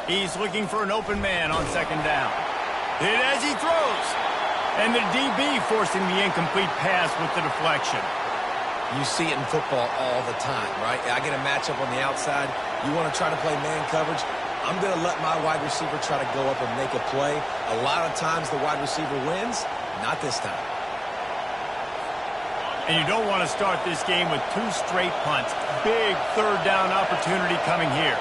He's looking for an open man on 2nd down. Hit as he throws. And the DB forcing the incomplete pass with the deflection. You see it in football all the time, right? I get a matchup on the outside. You want to try to play man coverage. I'm going to let my wide receiver try to go up and make a play. A lot of times the wide receiver wins. Not this time. And you don't want to start this game with 2 straight punts. Big 3rd down opportunity coming here.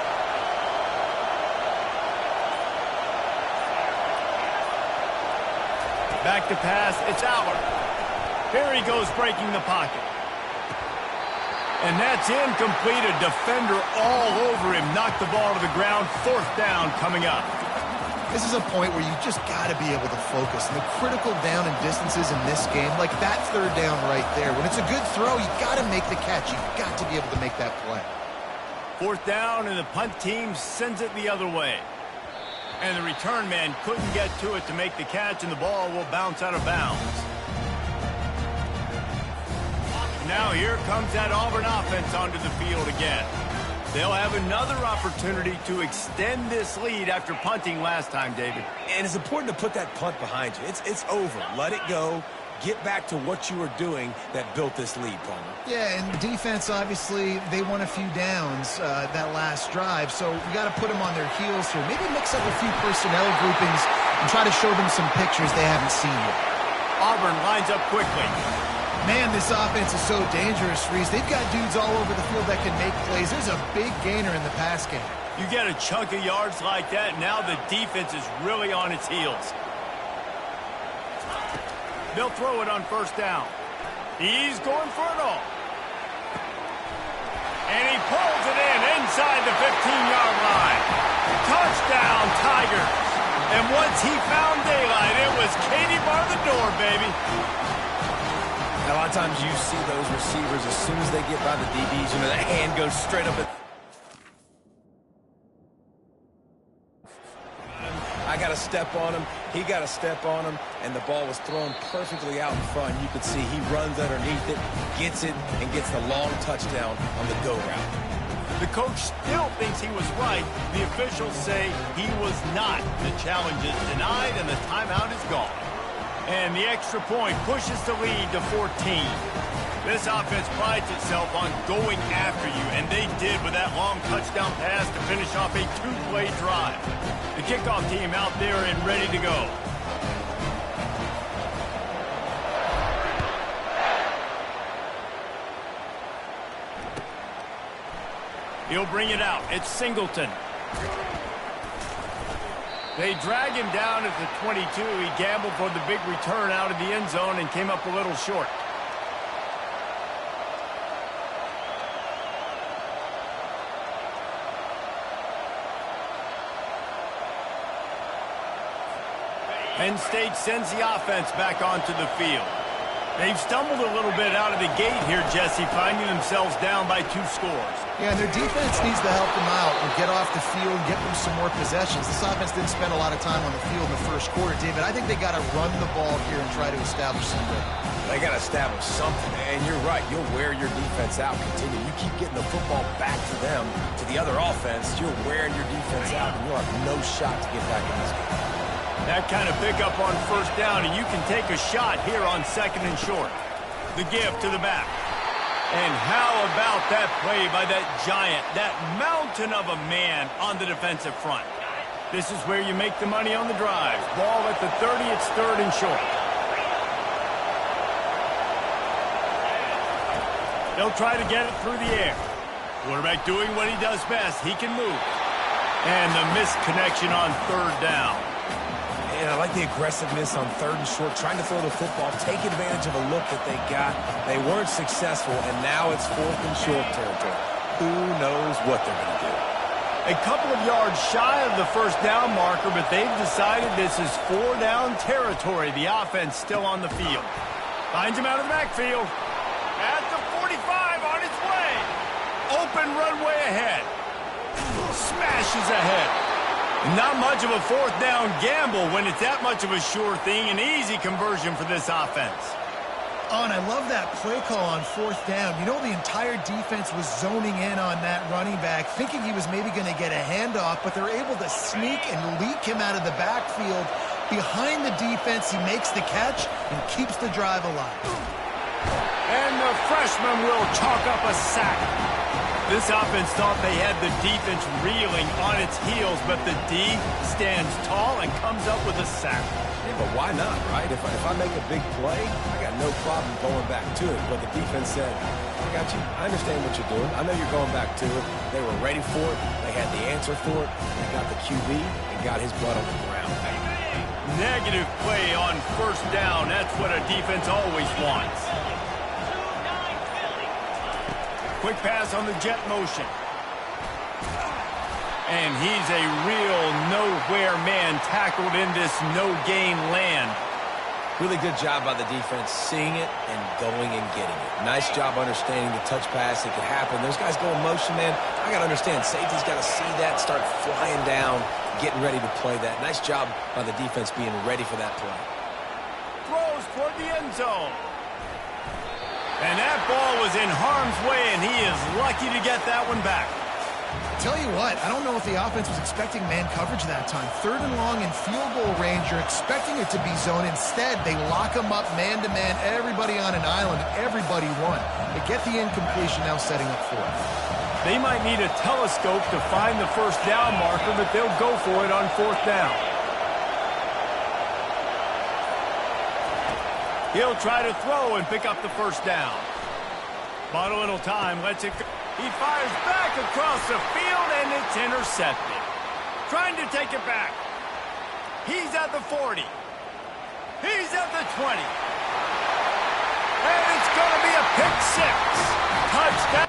Back to pass, it's Allard. Here he goes breaking the pocket. And that's incomplete. A defender all over him. Knocked the ball to the ground. 4th down coming up. This is a point where you just got to be able to focus. And the critical down and distances in this game, like that 3rd down right there. When it's a good throw, you got to make the catch. You've got to be able to make that play. 4th down, and the punt team sends it the other way. And the return man couldn't get to it to make the catch, and the ball will bounce out of bounds. Now here comes that Auburn offense onto the field again. They'll have another opportunity to extend this lead after punting last time, David. And it's important to put that punt behind you. It's over. Let it go. Get back to what you were doing that built this lead, Palmer. Yeah, and the defense, obviously, they won a few downs that last drive, so we got to put them on their heels here. Maybe mix up a few personnel groupings and try to show them some pictures they haven't seen yet. Auburn lines up quickly. Man, this offense is so dangerous, Reese. They've got dudes all over the field that can make plays. There's a big gainer in the pass game. You get a chunk of yards like that, now the defense is really on its heels. They'll throw it on 1st down. He's going for it all. And he pulls it in inside the 15-yard line. Touchdown, Tigers. And once he found daylight, it was Katie bar the door, baby. A lot of times you see those receivers, as soon as they get by the DBs, you know, that hand goes straight up. I got to step on him. He got to step on him. And the ball was thrown perfectly out in front. You could see he runs underneath it, gets it, and gets the long touchdown on the go route. The coach still thinks he was right. The officials say he was not. The challenge is denied, and the timeout is gone. And the extra point pushes the lead to 14. This offense prides itself on going after you, and they did with that long touchdown pass to finish off a 2-play drive. The kickoff team out there and ready to go. He'll bring it out. It's Singleton. They drag him down at the 22. He gambled for the big return out of the end zone and came up a little short. Penn State sends the offense back onto the field. They've stumbled a little bit out of the gate here, Jesse, finding themselves down by 2 scores. Yeah, and their defense needs to help them out and get off the field, get them some more possessions. This offense didn't spend a lot of time on the field in the first quarter, David. I think they got to run the ball here and try to establish some rhythm. They got to establish something, and you're right. You'll wear your defense out. Continue. You keep getting the football back to them, to the other offense, you're wearing your defense out, and you'll have no shot to get back in this game. That kind of pickup on first down, and you can take a shot here on 2nd and short. The give to the back. And how about that play by that giant, that mountain of a man on the defensive front? This is where you make the money on the drive. Ball at the 30, it's 3rd and short. They'll try to get it through the air. Quarterback doing what he does best. He can move. And the missed connection on 3rd down. And I like the aggressiveness on 3rd and short, trying to throw the football, take advantage of a look that they got. They weren't successful, and now it's 4th and short territory. Who knows what they're going to do? A couple of yards shy of the first down marker, but they've decided this is 4-down territory. The offense still on the field. Finds him out of the backfield. At the 45, on its way. Open runway ahead. Smashes ahead. Not much of a 4th down gamble when it's that much of a sure thing. An easy conversion for this offense. Oh, and I love that play call on 4th down. You know, the entire defense was zoning in on that running back, thinking he was maybe going to get a handoff, but they're able to sneak and leak him out of the backfield. Behind the defense, he makes the catch and keeps the drive alive. And the freshman will chalk up a sack. This offense thought they had the defense reeling on its heels, but the D stands tall and comes up with a sack. Yeah, but why not, right? If I make a big play, I got no problem going back to it. But the defense said, I got you. I understand what you're doing. I know you're going back to it. They were ready for it. They had the answer for it. They got the QB and got his butt on the ground. Negative play on 1st down. That's what a defense always wants. Quick pass on the jet motion. And he's a real nowhere man tackled in this no-gain land. Really good job by the defense seeing it and going and getting it. Nice job understanding the touch pass. It could happen. Those guys go in motion, man. I got to understand. Safety's got to see that, start flying down, getting ready to play that. Nice job by the defense being ready for that play. Throws toward the end zone. And that ball was in harm's way, and he is lucky to get that one back. Tell you what, I don't know if the offense was expecting man coverage that time. 3rd and long in field goal range, you're expecting it to be zone. Instead, they lock them up man-to-man, everybody on an island, everybody won. They get the incompletion, now setting up 4th. They might need a telescope to find the 1st down marker, but they'll go for it on 4th down. He'll try to throw and pick up the 1st down. Bought a little time, lets it go. He fires back across the field, and it's intercepted. Trying to take it back. He's at the 40. He's at the 20. And it's going to be a pick 6. Touchdown.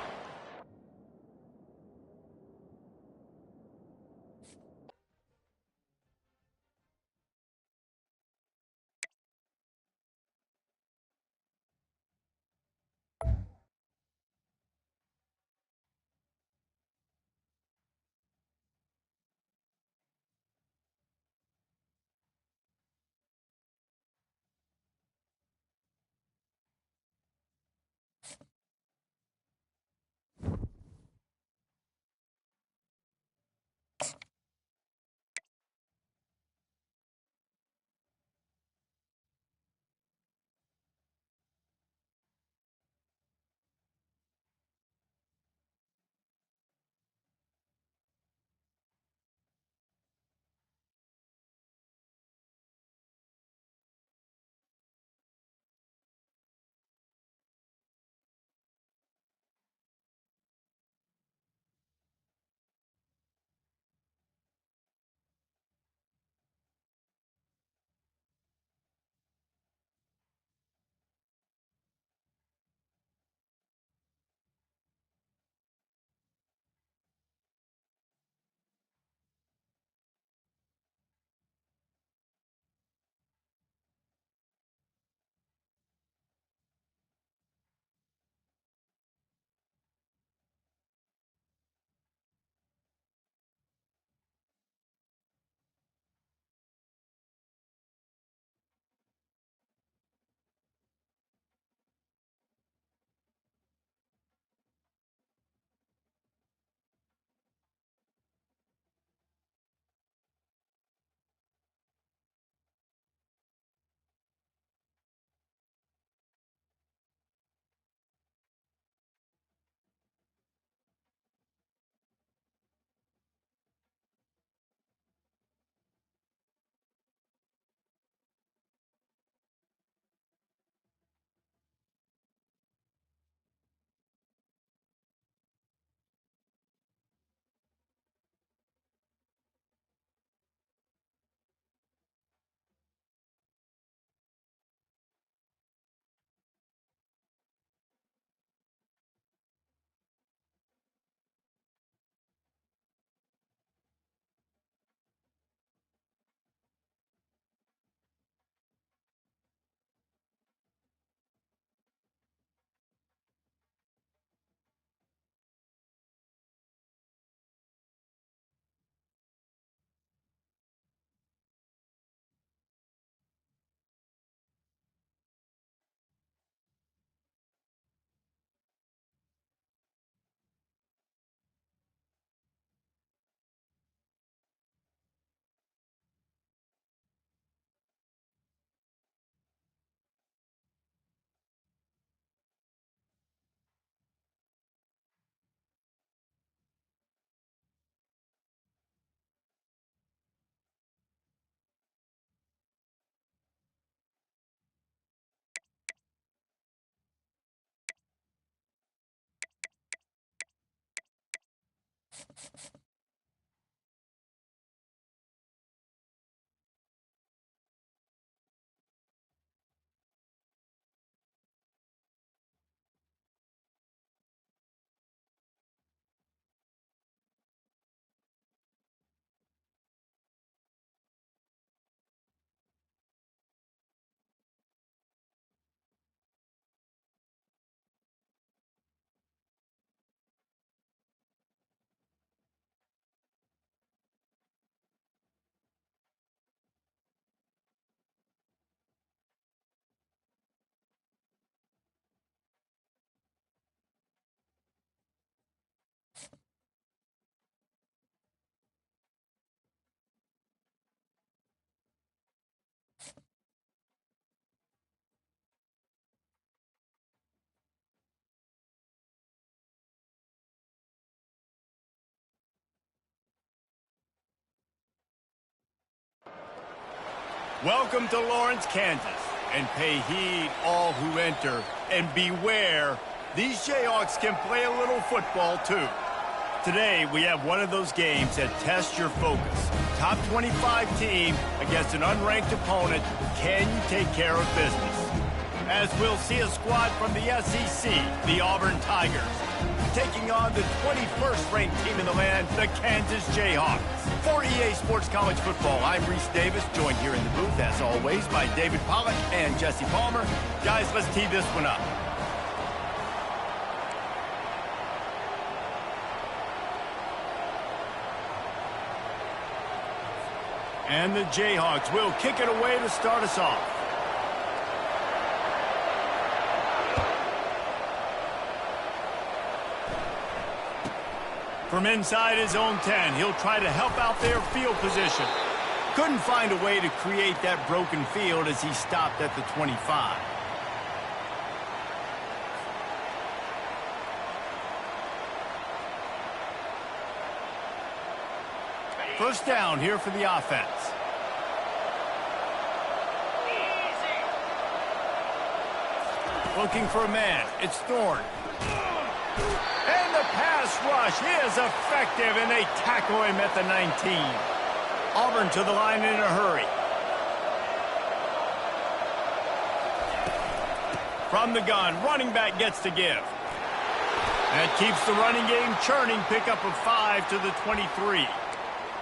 Welcome to Lawrence, Kansas, and pay heed all who enter, and beware, these Jayhawks can play a little football too. Today, we have one of those games that tests your focus. Top 25 team against an unranked opponent. Can you take care of business? As we'll see a squad from the SEC, the Auburn Tigers, taking on the 21st ranked team in the land, the Kansas Jayhawks. For EA Sports College Football, I'm Reese Davis, joined here in the booth, as always, by David Pollack and Jesse Palmer. Guys, let's tee this one up. And the Jayhawks will kick it away to start us off. From inside his own 10, he'll try to help out their field position. Couldn't find a way to create that broken field as he stopped at the 25. First down here for the offense. Looking for a man. It's Thorne. And the pass rush is effective, and they tackle him at the 19. Auburn to the line in a hurry. From the gun, running back gets to give. That keeps the running game churning. Pickup of 5 to the 23.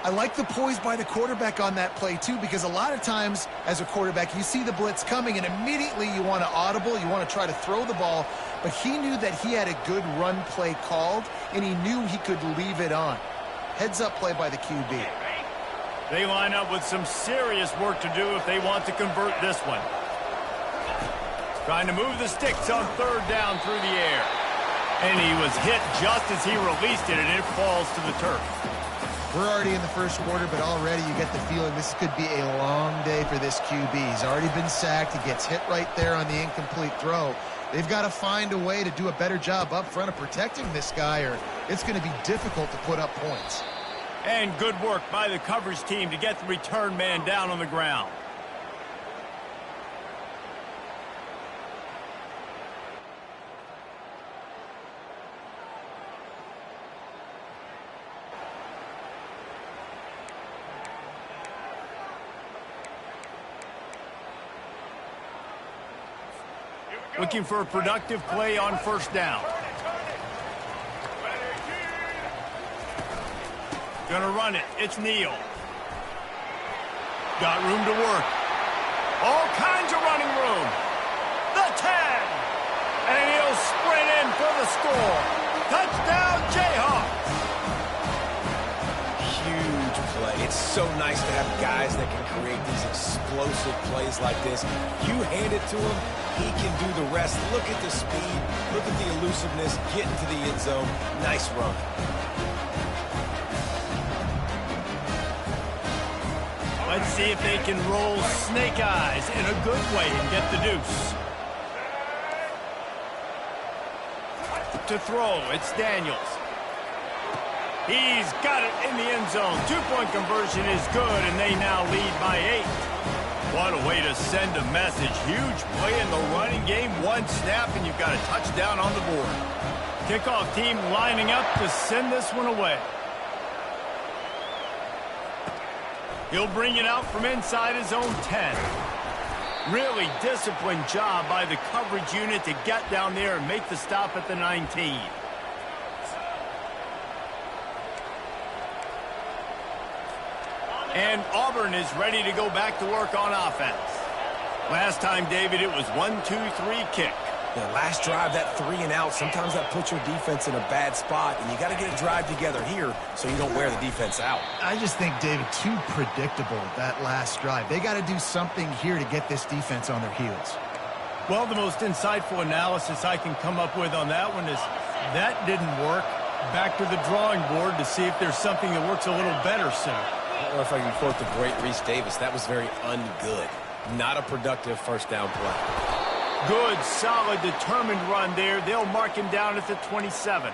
I like the poise by the quarterback on that play, too, because a lot of times as a quarterback, you see the blitz coming, and immediately you want to audible, you want to try to throw the ball, but he knew that he had a good run play called, and he knew he could leave it on. Heads-up play by the QB. They line up with some serious work to do if they want to convert this one. Trying to move the sticks on third down through the air. And he was hit just as he released it, and it falls to the turf. We're already in the first quarter, but already you get the feeling this could be a long day for this QB. He's already been sacked. He gets hit right there on the incomplete throw. They've got to find a way to do a better job up front of protecting this guy, or it's going to be difficult to put up points. And good work by the coverage team to get the return man down on the ground. Looking for a productive play on first down. Gonna run it. It's Neal. Got room to work. All kinds of running room. The 10. And he'll sprint in for the score. Touchdown, Jayhawks. Huge play. It's so nice to have guys that can create these explosive plays like this. You hand it to him, he can do the rest. Look at the speed. Look at the elusiveness. Get into the end zone. Nice run. Let's see if they can roll snake eyes in a good way and get the deuce. To throw, it's Daniels. He's got it in the end zone. Two-point conversion is good, and they now lead by 8. What a way to send a message. Huge play in the running game. One snap, and you've got a touchdown on the board. Kickoff team lining up to send this one away. He'll bring it out from inside his own 10. Really disciplined job by the coverage unit to get down there and make the stop at the 19. And Auburn is ready to go back to work on offense. Last time, David, it was 1-2-3 kick. The last drive, that 3 and out, sometimes that puts your defense in a bad spot, and you got to get a drive together here so you don't wear the defense out. I just think, David, too predictable, that last drive. They got to do something here to get this defense on their heels. Well, the most insightful analysis I can come up with on that one is that didn't work. Back to the drawing board to see if there's something that works a little better soon. I don't know if I can quote the great Reese Davis. That was very ungood. Not a productive first down play. Good, solid, determined run there. They'll mark him down at the 27.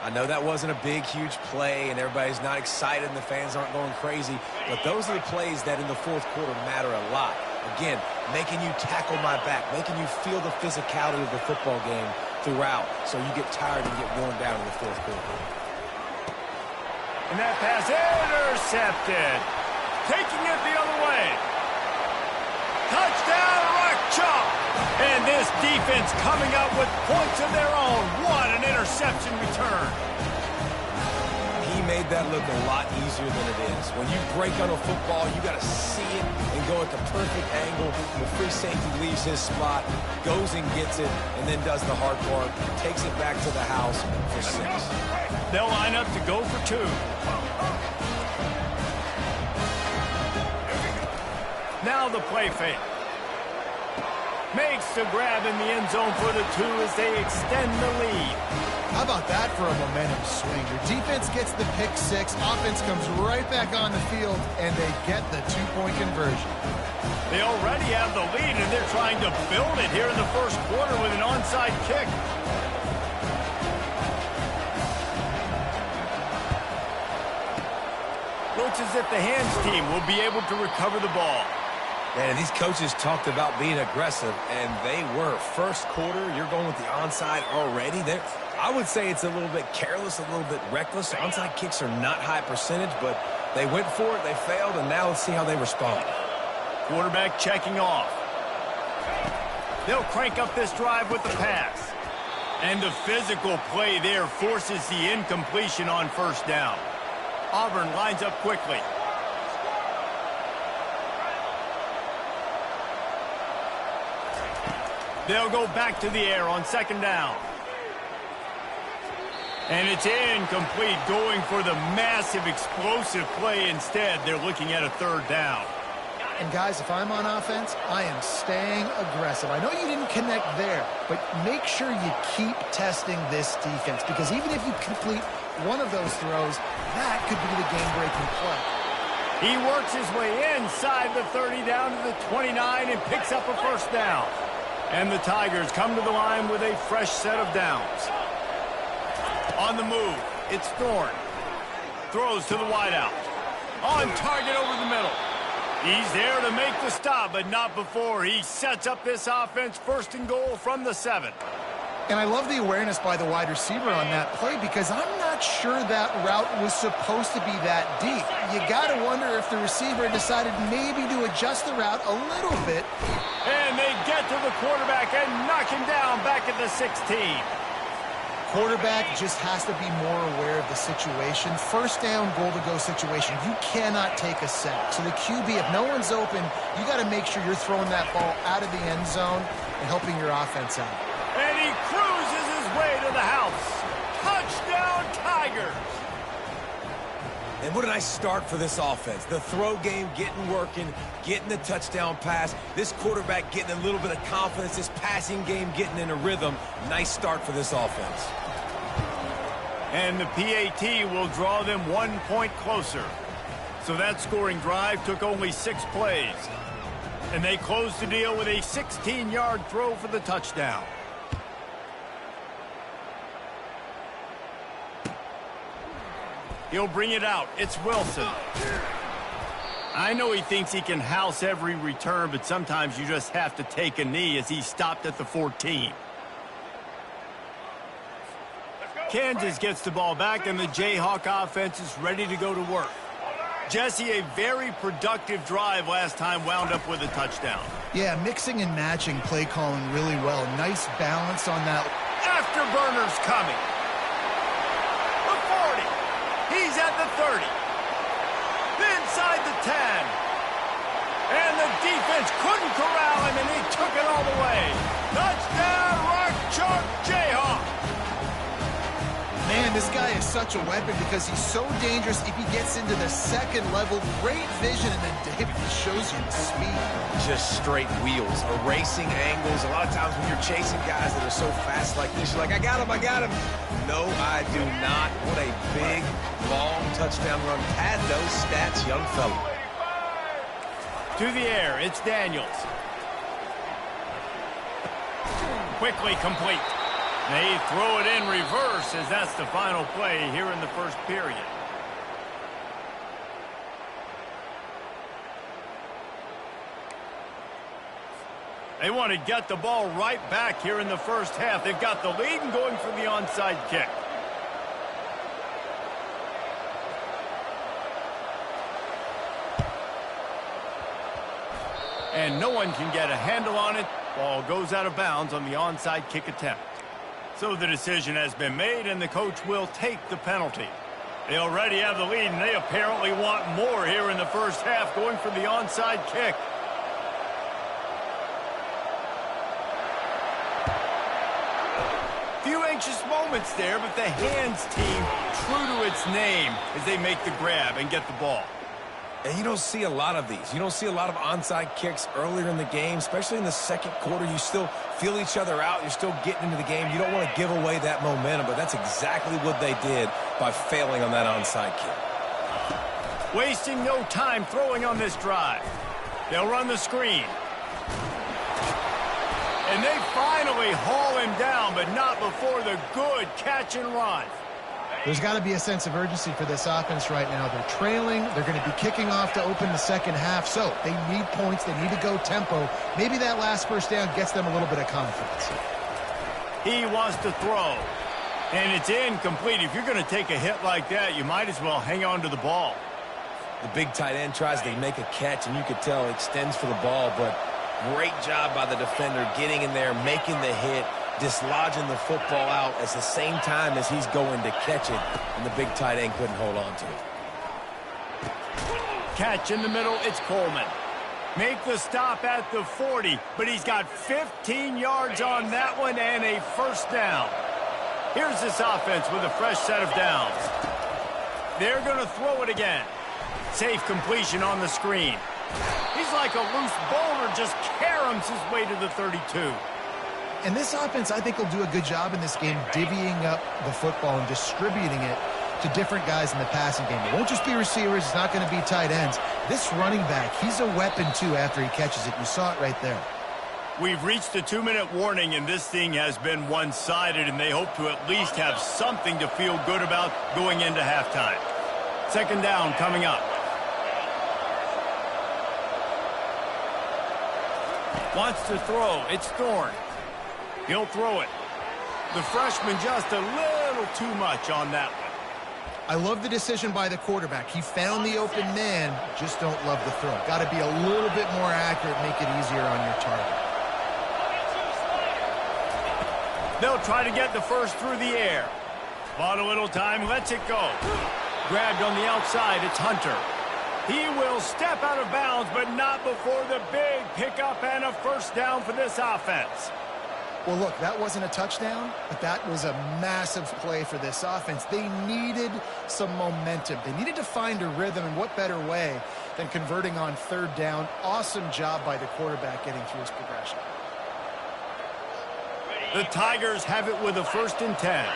I know that wasn't a big, huge play, and everybody's not excited and the fans aren't going crazy, but those are the plays that in the fourth quarter matter a lot. Again, making you tackle my back, making you feel the physicality of the football game throughout so you get tired and get worn down in the fourth quarter. And that pass intercepted. Taking it the other way. Touchdown, Rock Chalk. And this defense coming up with points of their own. What an interception return. He made that look a lot easier than it is. When you break on a football, you got to see it and go at the perfect angle. The free safety leaves his spot, goes and gets it, and then does the hard part, takes it back to the house for 6. They'll line up to go for 2. Now the play fake. Makes the grab in the end zone for the 2 as they extend the lead. How about that for a momentum swing? Your defense gets the pick 6, offense comes right back on the field, and they get the 2-point conversion. They already have the lead, and they're trying to build it here in the first quarter with an onside kick. Looks as if the hands team will be able to recover the ball. Man, these coaches talked about being aggressive, and they were. First quarter, you're going with the onside already. I would say it's a little bit careless, a little bit reckless. Onside kicks are not high percentage, but they went for it, they failed, and now let's see how they respond. Quarterback checking off. They'll crank up this drive with the pass. And the physical play there forces the incompletion on first down. Auburn lines up quickly. They'll go back to the air on second down. And it's incomplete, going for the massive explosive play instead. They're looking at a third down. And guys, if I'm on offense, I am staying aggressive. I know you didn't connect there, but make sure you keep testing this defense, because even if you complete one of those throws, that could be the game-breaking play. He works his way inside the 30 down to the 29 and picks up a first down. And the Tigers come to the line with a fresh set of downs. On the move, it's Thorne. Throws to the wideout. On target over the middle. He's there to make the stop, but not before he sets up this offense first and goal from the 7. And I love the awareness by the wide receiver on that play, because I'm not sure that route was supposed to be that deep. You got to wonder if the receiver decided maybe to adjust the route a little bit. And they get to the quarterback and knock him down back at the 16. Quarterback just has to be more aware of the situation. First down, goal-to-go situation. You cannot take a sack. So the QB, if no one's open, you got to make sure you're throwing that ball out of the end zone and helping your offense out. And he cruises his way to the house. Touchdown, Tigers! And what a nice start for this offense. The throw game getting working, getting the touchdown pass. This quarterback getting a little bit of confidence. This passing game getting in a rhythm. Nice start for this offense. And the PAT will draw them 1 point closer. So that scoring drive took only 6 plays. And they closed the deal with a 16-yard throw for the touchdown. He'll bring it out. It's Wilson. I know he thinks he can house every return, but sometimes you just have to take a knee as he stopped at the 14. Kansas gets the ball back, and the Jayhawk offense is ready to go to work. Jesse, a very productive drive last time wound up with a touchdown. Yeah, mixing and matching play calling really well. Nice balance on that. Afterburners coming. The 40. He's at the 30. Inside the 10. And the defense couldn't corral him, and he took it all the way. Touchdown, Rock Chalk Jayhawk. Man, this guy is such a weapon because he's so dangerous if he gets into the second level. Great vision, and then David just shows you the speed. Just straight wheels, erasing angles. A lot of times when you're chasing guys that are so fast like this, you're like, I got him, I got him. No, I do not. What a big, long touchdown run. Pad those stats, young fella. To the air, it's Daniels. Quickly complete. They throw it in reverse as that's the final play here in the first period. They want to get the ball right back here in the first half. They've got the lead and going for the onside kick. And no one can get a handle on it. Ball goes out of bounds on the onside kick attempt. So the decision has been made, and the coach will take the penalty. They already have the lead, and they apparently want more here in the first half, going for the onside kick. Few anxious moments there, but the hands team, true to its name, as they make the grab and get the ball. And you don't see a lot of these. You don't see a lot of onside kicks earlier in the game, especially in the second quarter. You still feel each other out. You're still getting into the game. You don't want to give away that momentum, but that's exactly what they did by failing on that onside kick. Wasting no time throwing on this drive. They'll run the screen. And they finally haul him down, but not before the good catch and run. There's got to be a sense of urgency for this offense right now. They're trailing. They're going to be kicking off to open the second half. So they need points. They need to go tempo. Maybe that last first down gets them a little bit of confidence. He wants to throw. And it's incomplete. If you're going to take a hit like that, you might as well hang on to the ball. The big tight end tries to make a catch, and you could tell extends for the ball, but great job by the defender getting in there, making the hit, dislodging the football out at the same time as he's going to catch it, and the big tight end couldn't hold on to it. Catch in the middle, it's Coleman. Make the stop at the 40, but he's got 15 yards on that one and a first down. Here's this offense with a fresh set of downs. They're going to throw it again. Safe completion on the screen. He's like a loose boulder, just caroms his way to the 32. And this offense, I think, will do a good job in this game divvying up the football and distributing it to different guys in the passing game. It won't just be receivers. It's not going to be tight ends. This running back, he's a weapon, too, after he catches it. You saw it right there. We've reached the 2-minute warning, and this thing has been one-sided, and they hope to at least have something to feel good about going into halftime. Second down coming up. Wants to throw. It's Thorne. He'll throw it. The freshman just a little too much on that one. I love the decision by the quarterback. He found the open man, just don't love the throw. Got to be a little bit more accurate, make it easier on your target. They'll try to get the first through the air. Bought a little time, lets it go. Grabbed on the outside, it's Hunter. He will step out of bounds, but not before the big pickup and a first down for this offense. Well, look, that wasn't a touchdown, but that was a massive play for this offense. They needed some momentum. They needed to find a rhythm, and what better way than converting on third down. Awesome job by the quarterback getting through his progression. The Tigers have it with a 1st and 10.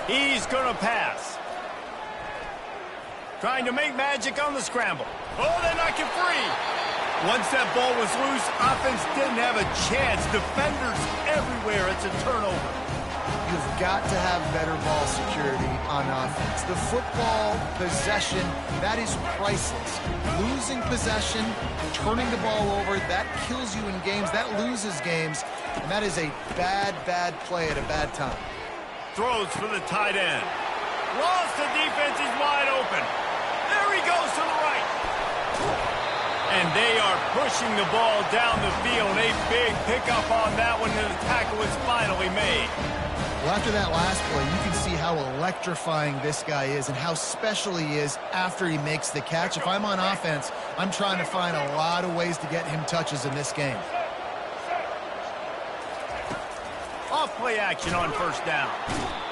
He's going to pass. Trying to make magic on the scramble. Oh, they knock it free. Once that ball was loose, offense didn't have a chance. Defenders everywhere. It's a turnover. You've got to have better ball security on offense. The football possession, that is priceless. Losing possession, turning the ball over, that kills you in games, that loses games, and that is a bad, bad play at a bad time. Throws for the tight end. Lost, the defense is wide open. There he goes to the right. And they are pushing the ball down the field. A big pickup on that one, and the tackle is finally made. Well, after that last play, you can see how electrifying this guy is and how special he is after he makes the catch. If I'm on offense, I'm trying to find a lot of ways to get him touches in this game. Off play action on first down.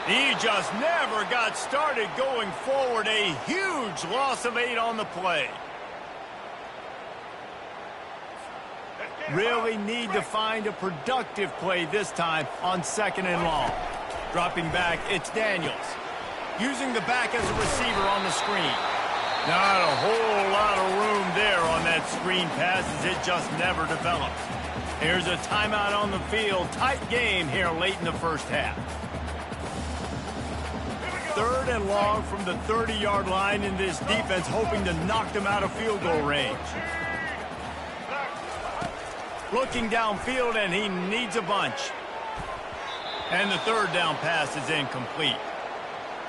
He just never got started going forward. A huge loss of 8 on the play. Really need to find a productive play this time on 2nd and long. Dropping back, it's Daniels. Using the back as a receiver on the screen. Not a whole lot of room there on that screen pass as it just never developed. Here's a timeout on the field. Tight game here late in the first half. 3rd and long from the 30-yard line, in this defense hoping to knock them out of field goal range. Looking downfield, and he needs a bunch. And the 3rd down pass is incomplete.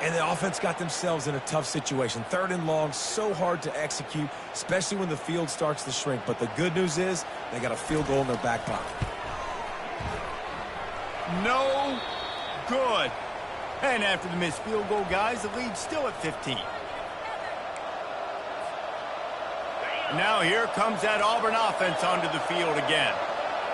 And the offense got themselves in a tough situation. 3rd and long, so hard to execute, especially when the field starts to shrink. But the good news is they got a field goal in their back pocket. No good. And after the missed field goal, guys, the lead's still at 15. Now here comes that Auburn offense onto the field again.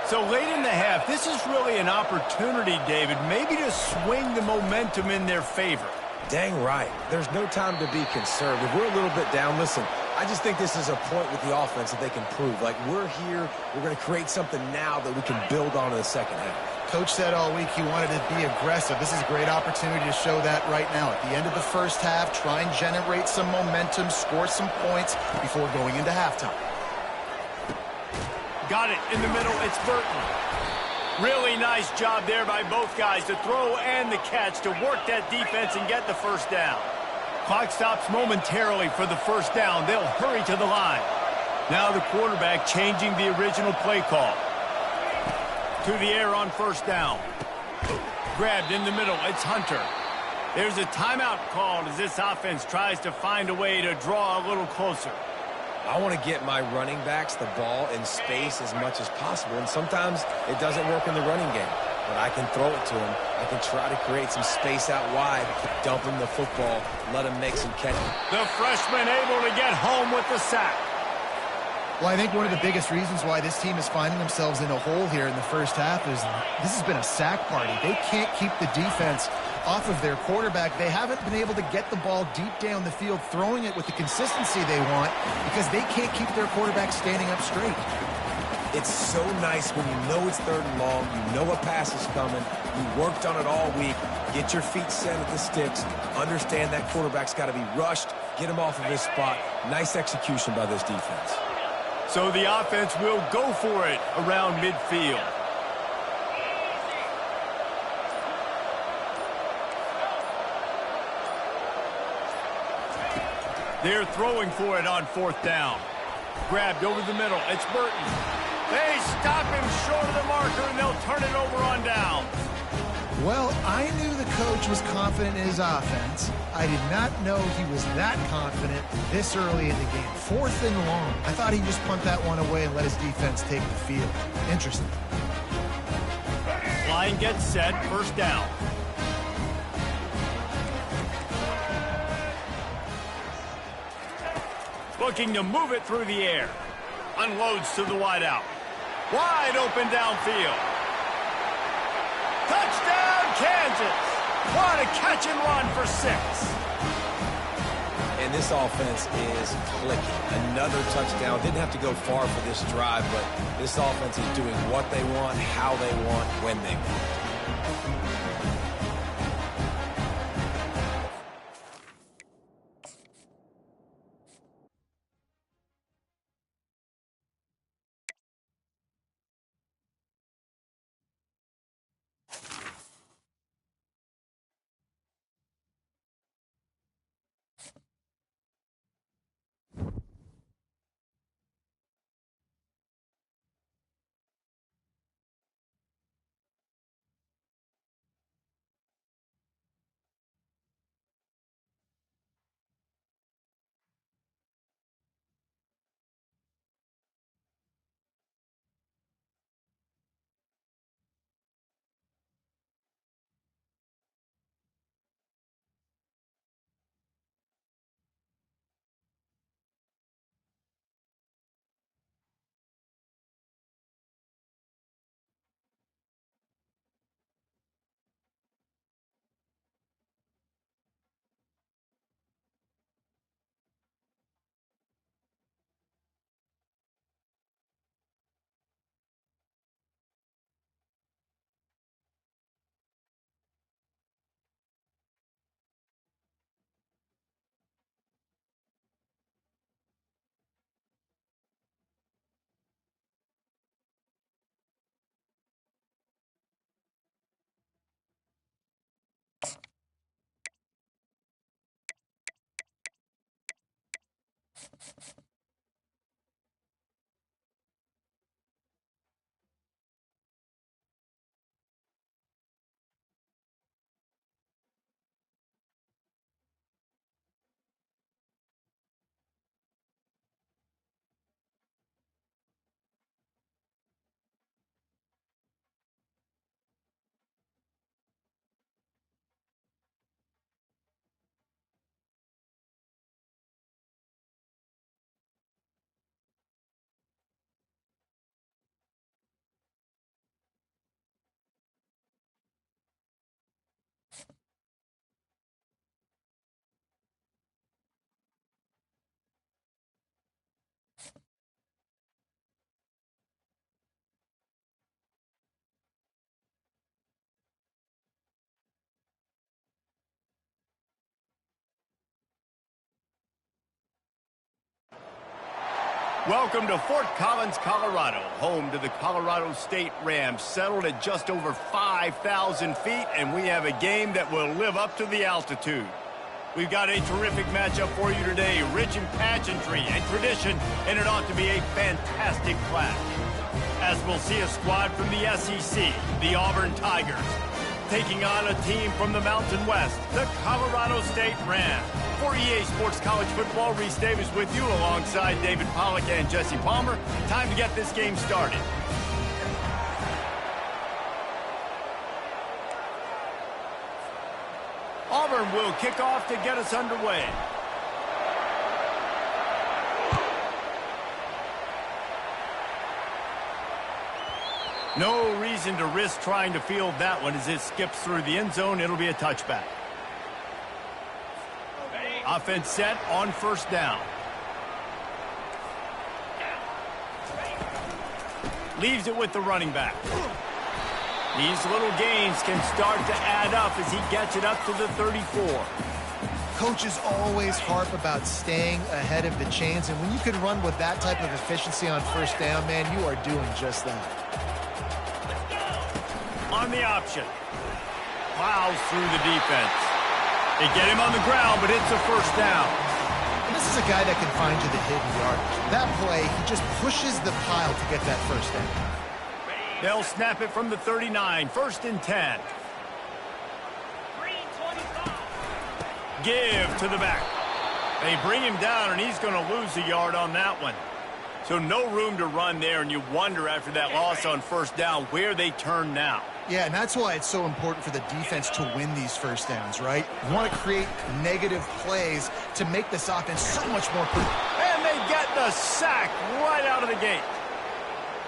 So late in the half, this is really an opportunity, David, maybe to swing the momentum in their favor. Dang right. There's no time to be conservative. We're a little bit down. Listen, I just think this is a point with the offense that they can prove. Like, we're here, we're going to create something now that we can build on in the second half. Coach said all week he wanted to be aggressive. This is a great opportunity to show that right now. At the end of the first half, try and generate some momentum, score some points before going into halftime. Got it in the middle. It's Burton. Really nice job there by both guys to throw and the catch to work that defense and get the first down. Clock stops momentarily for the first down. They'll hurry to the line. Now the quarterback changing the original play call. To the air on first down. Grabbed in the middle. It's Hunter. There's a timeout called as this offense tries to find a way to draw a little closer. I want to get my running backs the ball in space as much as possible, and sometimes it doesn't work in the running game. But I can throw it to him. I can try to create some space out wide, dump him the football, let him make some catches. The freshman able to get home with the sack. Well, I think one of the biggest reasons why this team is finding themselves in a hole here in the first half is this has been a sack party. They can't keep the defense off of their quarterback. They haven't been able to get the ball deep down the field, throwing it with the consistency they want because they can't keep their quarterback standing up straight. It's so nice when you know it's 3rd and long, you know a pass is coming, you worked on it all week, get your feet set at the sticks, understand that quarterback's got to be rushed, get him off of his spot. Nice execution by this defense. So the offense will go for it around midfield. They're throwing for it on 4th down. Grabbed over the middle. It's Burton. They stop him short of the marker, and they'll turn it over on down. Well, I knew the coach was confident in his offense. I did not know he was that confident this early in the game. 4th and long. I thought he'd just punt that one away and let his defense take the field. Interesting. Line gets set. First down. Looking to move it through the air. Unloads to the wideout. Wide open downfield. Touchdown, Kansas! What a catch and run for 6. And this offense is clicking. Another touchdown. Didn't have to go far for this drive, but this offense is doing what they want, how they want, when they want. Welcome to Fort Collins, Colorado, home to the Colorado State Rams, settled at just over 5,000 feet, and we have a game that will live up to the altitude. We've got a terrific matchup for you today, rich in pageantry and tradition, and it ought to be a fantastic clash. As we'll see a squad from the SEC, the Auburn Tigers, taking on a team from the Mountain West, the Colorado State Rams. For EA Sports College Football, Reese Davis with you alongside David Pollack and Jesse Palmer. Time to get this game started. Auburn will kick off to get us underway. No reason to risk trying to field that one as it skips through the end zone. It'll be a touchback. Offense set on first down. Leaves it with the running back. These little gains can start to add up as he gets it up to the 34. Coaches always harp about staying ahead of the chains, and when you can run with that type of efficiency on first down, man, you are doing just that. On the option. Plows through the defense. They get him on the ground, but it's a first down. And this is a guy that can find you the hidden yardage. That play, he just pushes the pile to get that first down. They'll snap it from the 39, first and 10. Give to the back. They bring him down, and he's going to lose a yard on that one. So no room to run there, and you wonder after that loss on first down where they turn now. Yeah, and that's why it's so important for the defense to win these first downs, right? You want to create negative plays to make this offense so much more productive. And they get the sack right out of the gate.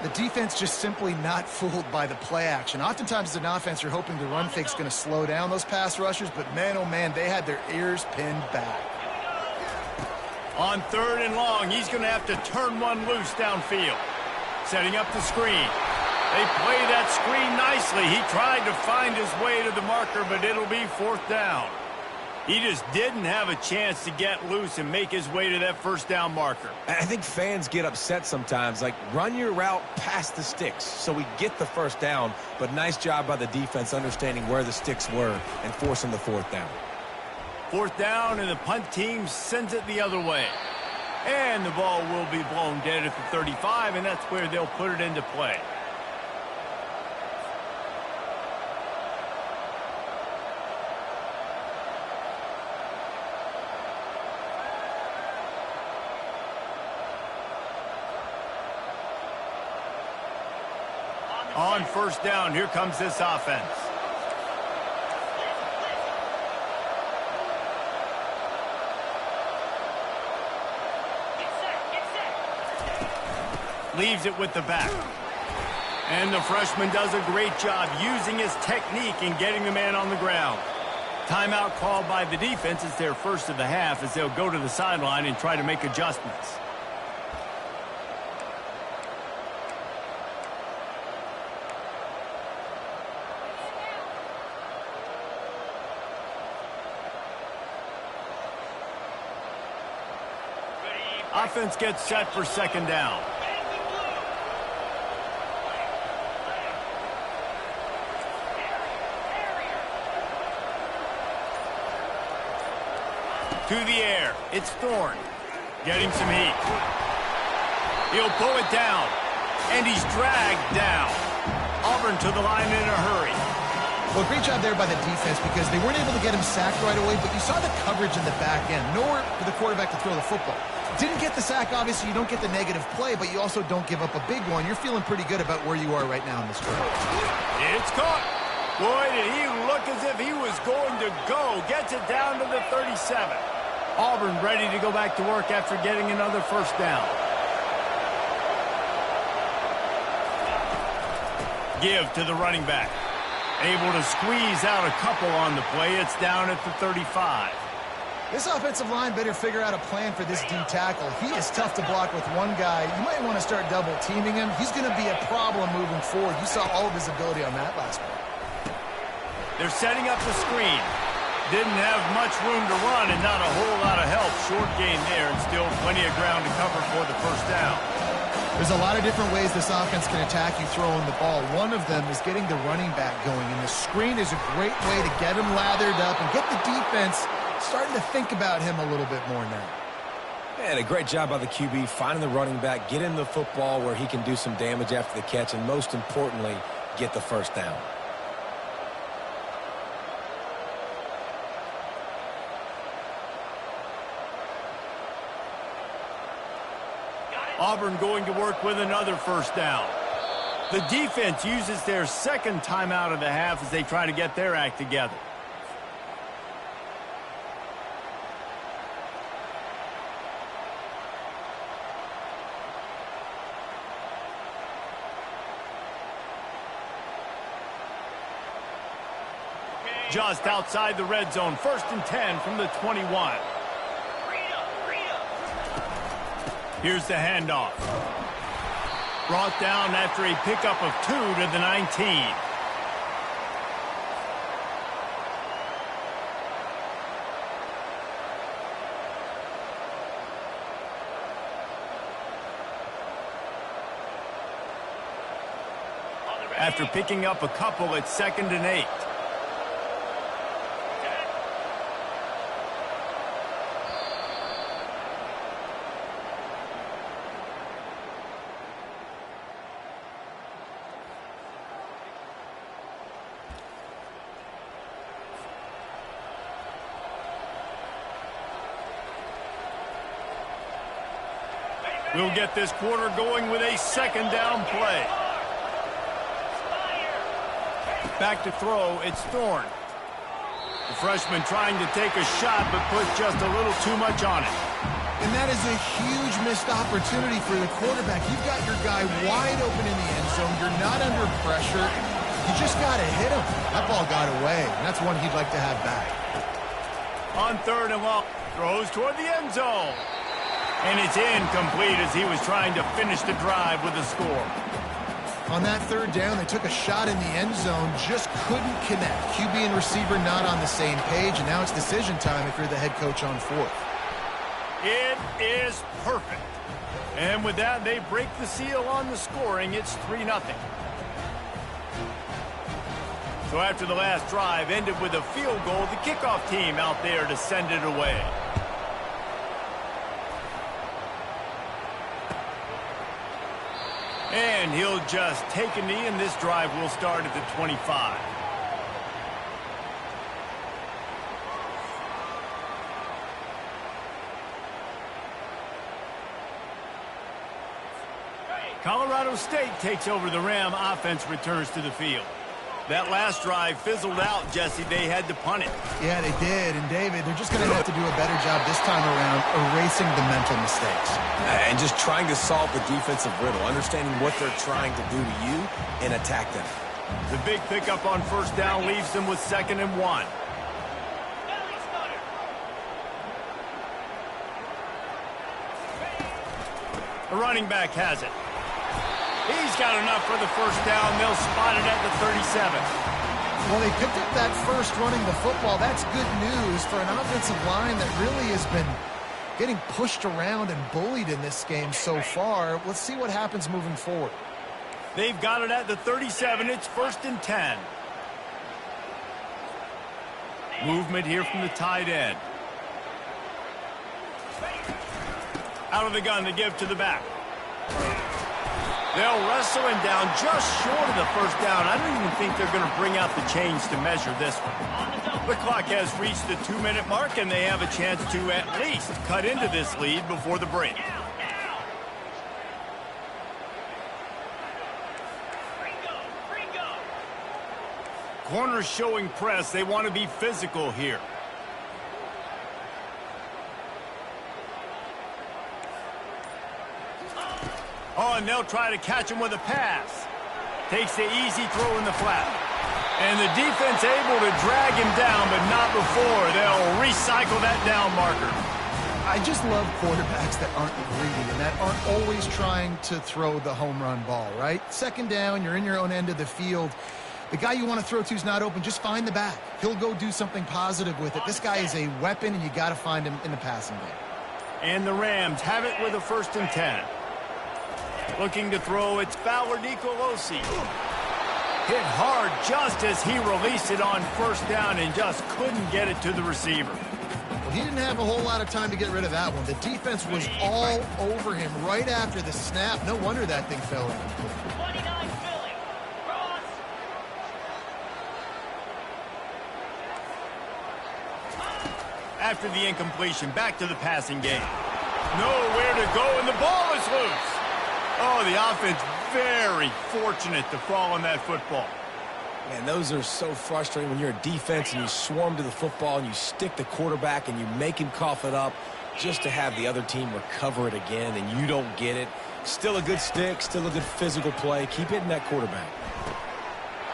The defense just simply not fooled by the play action. Oftentimes as an offense, you're hoping the run fake's going to slow down those pass rushers, but man, oh man, they had their ears pinned back. On third and long, he's going to have to turn one loose downfield. Setting up the screen. They play that screen nicely. He tried to find his way to the marker, but it'll be fourth down. He just didn't have a chance to get loose and make his way to that first down marker. I think fans get upset sometimes. Like, run your route past the sticks so we get the first down. But nice job by the defense understanding where the sticks were and forcing the fourth down. Fourth down, and the punt team sends it the other way. And the ball will be blown dead at the 35, and that's where they'll put it into play. On first down, here comes this offense. Leaves it with the back. And the freshman does a great job using his technique and getting the man on the ground. Timeout called by the defense. It's their first of the half as they'll go to the sideline and try to make adjustments. Offense gets set for second down. To the air. It's Thorne. Getting some heat. He'll pull it down. And he's dragged down. Auburn to the line in a hurry. Well, great job there by the defense because they weren't able to get him sacked right away, but you saw the coverage in the back end. Nowhere for the quarterback to throw the football. Didn't get the sack, obviously. You don't get the negative play, but you also don't give up a big one. You're feeling pretty good about where you are right now in this drive. It's caught. Boy, did he look as if he was going to go. Gets it down to the 37. Auburn ready to go back to work after getting another first down. Give to the running back. Able to squeeze out a couple on the play. It's down at the 35. This offensive line better figure out a plan for this D tackle. He is tough to block with one guy. You might want to start double teaming him. He's going to be a problem moving forward. You saw all of his ability on that last one. They're setting up the screen. Didn't have much room to run and not a whole lot of help. Short gain there and still plenty of ground to cover for the first down. There's a lot of different ways this offense can attack you throwing the ball. One of them is getting the running back going, and the screen is a great way to get him lathered up and get the defense starting to think about him a little bit more now. And a great job by the QB finding the running back, get him the football where he can do some damage after the catch, and most importantly, get the first down. Auburn going to work with another first down. The defense uses their second timeout of the half as they try to get their act together. Just outside the red zone, 1st and 10 from the 21. Here's the handoff. Brought down after a pickup of 2 to the 19. After picking up a couple, it's 2nd and 8. We'll get this quarter going with a 2nd down play. Back to throw, it's Thorne. The freshman trying to take a shot, but put just a little too much on it. And that is a huge missed opportunity for the quarterback. You've got your guy wide open in the end zone. You're not under pressure. You just got to hit him. That ball got away, and that's one he'd like to have back. On 3rd and long, throws toward the end zone. And it's incomplete as he was trying to finish the drive with a score. On that 3rd down, they took a shot in the end zone, just couldn't connect. QB and receiver not on the same page, and now it's decision time if you're the head coach on 4th. It is perfect. And with that, they break the seal on the scoring. It's 3-0. So after the last drive ended with a field goal, the kickoff team out there to send it away. And he'll just take a knee, and this drive will start at the 25. Colorado State takes over the Ram. Offense returns to the field. That last drive fizzled out, Jesse. They had to punt it. Yeah, they did. And, David, they're just going to have to do a better job this time around erasing the mental mistakes. And just trying to solve the defensive riddle, understanding what they're trying to do to you and attack them. The big pickup on 1st down leaves them with 2nd and 1. The running back has it. He's got enough for the first down. They'll spot it at the 37. Well, they picked up that first running the football. That's good news for an offensive line that really has been getting pushed around and bullied in this game so far. Let's see what happens moving forward. They've got it at the 37. It's 1st and 10. Movement here from the tight end. Out of the gun to give to the back. They'll wrestle him down just short of the first down. I don't even think they're going to bring out the chains to measure this one. The clock has reached the 2-minute mark, and they have a chance to at least cut into this lead before the break. Corners showing press. They want to be physical here. Oh, and they'll try to catch him with a pass. Takes the easy throw in the flat. And the defense able to drag him down, but not before. They'll recycle that down marker. I just love quarterbacks that aren't greedy and that aren't always trying to throw the home run ball, right? Second down, you're in your own end of the field. The guy you want to throw to is not open. Just find the back. He'll go do something positive with it. This guy is a weapon, and you got to find him in the passing game. And the Rams have it with a 1st and 10. Looking to throw, it's Fowler Nicolosi. Hit hard just as he released it on 1st down and just couldn't get it to the receiver. Well, he didn't have a whole lot of time to get rid of that one. The defense was all over him right after the snap. No wonder that thing fell in. 29 Philly. Cross. After the incompletion, back to the passing game. Nowhere to go, and the ball is loose. Oh, the offense very fortunate to fall on that football. Man, those are so frustrating when you're a defense and you swarm to the football and you stick the quarterback and you make him cough it up just to have the other team recover it again and you don't get it. Still a good stick, still a good physical play. Keep hitting that quarterback.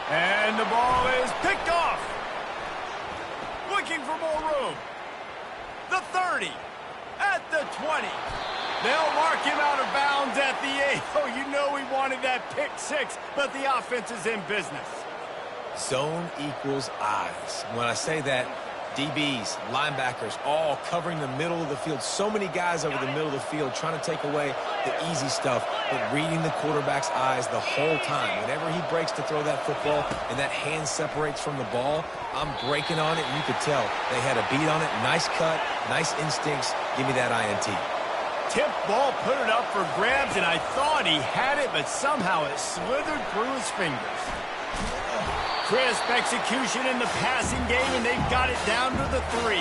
And the ball is picked off. Looking for more room. The 30. At the 20. They'll mark him out of bounds at the 8. Oh, you know he wanted that pick 6, but the offense is in business. Zone equals eyes. When I say that, DBs, linebackers, all covering the middle of the field. So many guys over the middle of the field trying to take away the easy stuff, but reading the quarterback's eyes the whole time. Whenever he breaks to throw that football and that hand separates from the ball, I'm breaking on it, and you could tell they had a beat on it. Nice cut, nice instincts. Give me that INT. Tip ball, put it up for grabs, and I thought he had it, but somehow it slithered through his fingers. Crisp execution in the passing game, and they've got it down to the 3.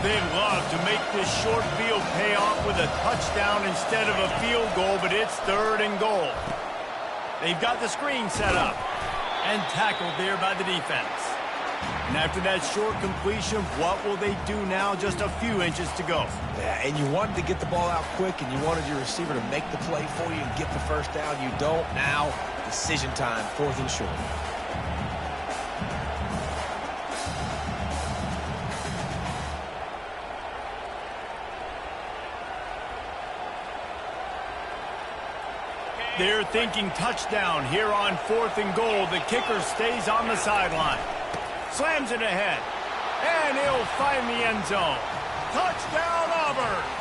They'd love to make this short field pay off with a touchdown instead of a field goal, but it's 3rd and goal. They've got the screen set up and tackled there by the defense. And after that short completion, what will they do now? Just a few inches to go. Yeah, and you wanted to get the ball out quick, and you wanted your receiver to make the play for you and get the 1st down. You don't now. Decision time, 4th and short. They're thinking touchdown here on 4th and goal. The kicker stays on the sideline. Slams it ahead. And he'll find the end zone. Touchdown, Auburn!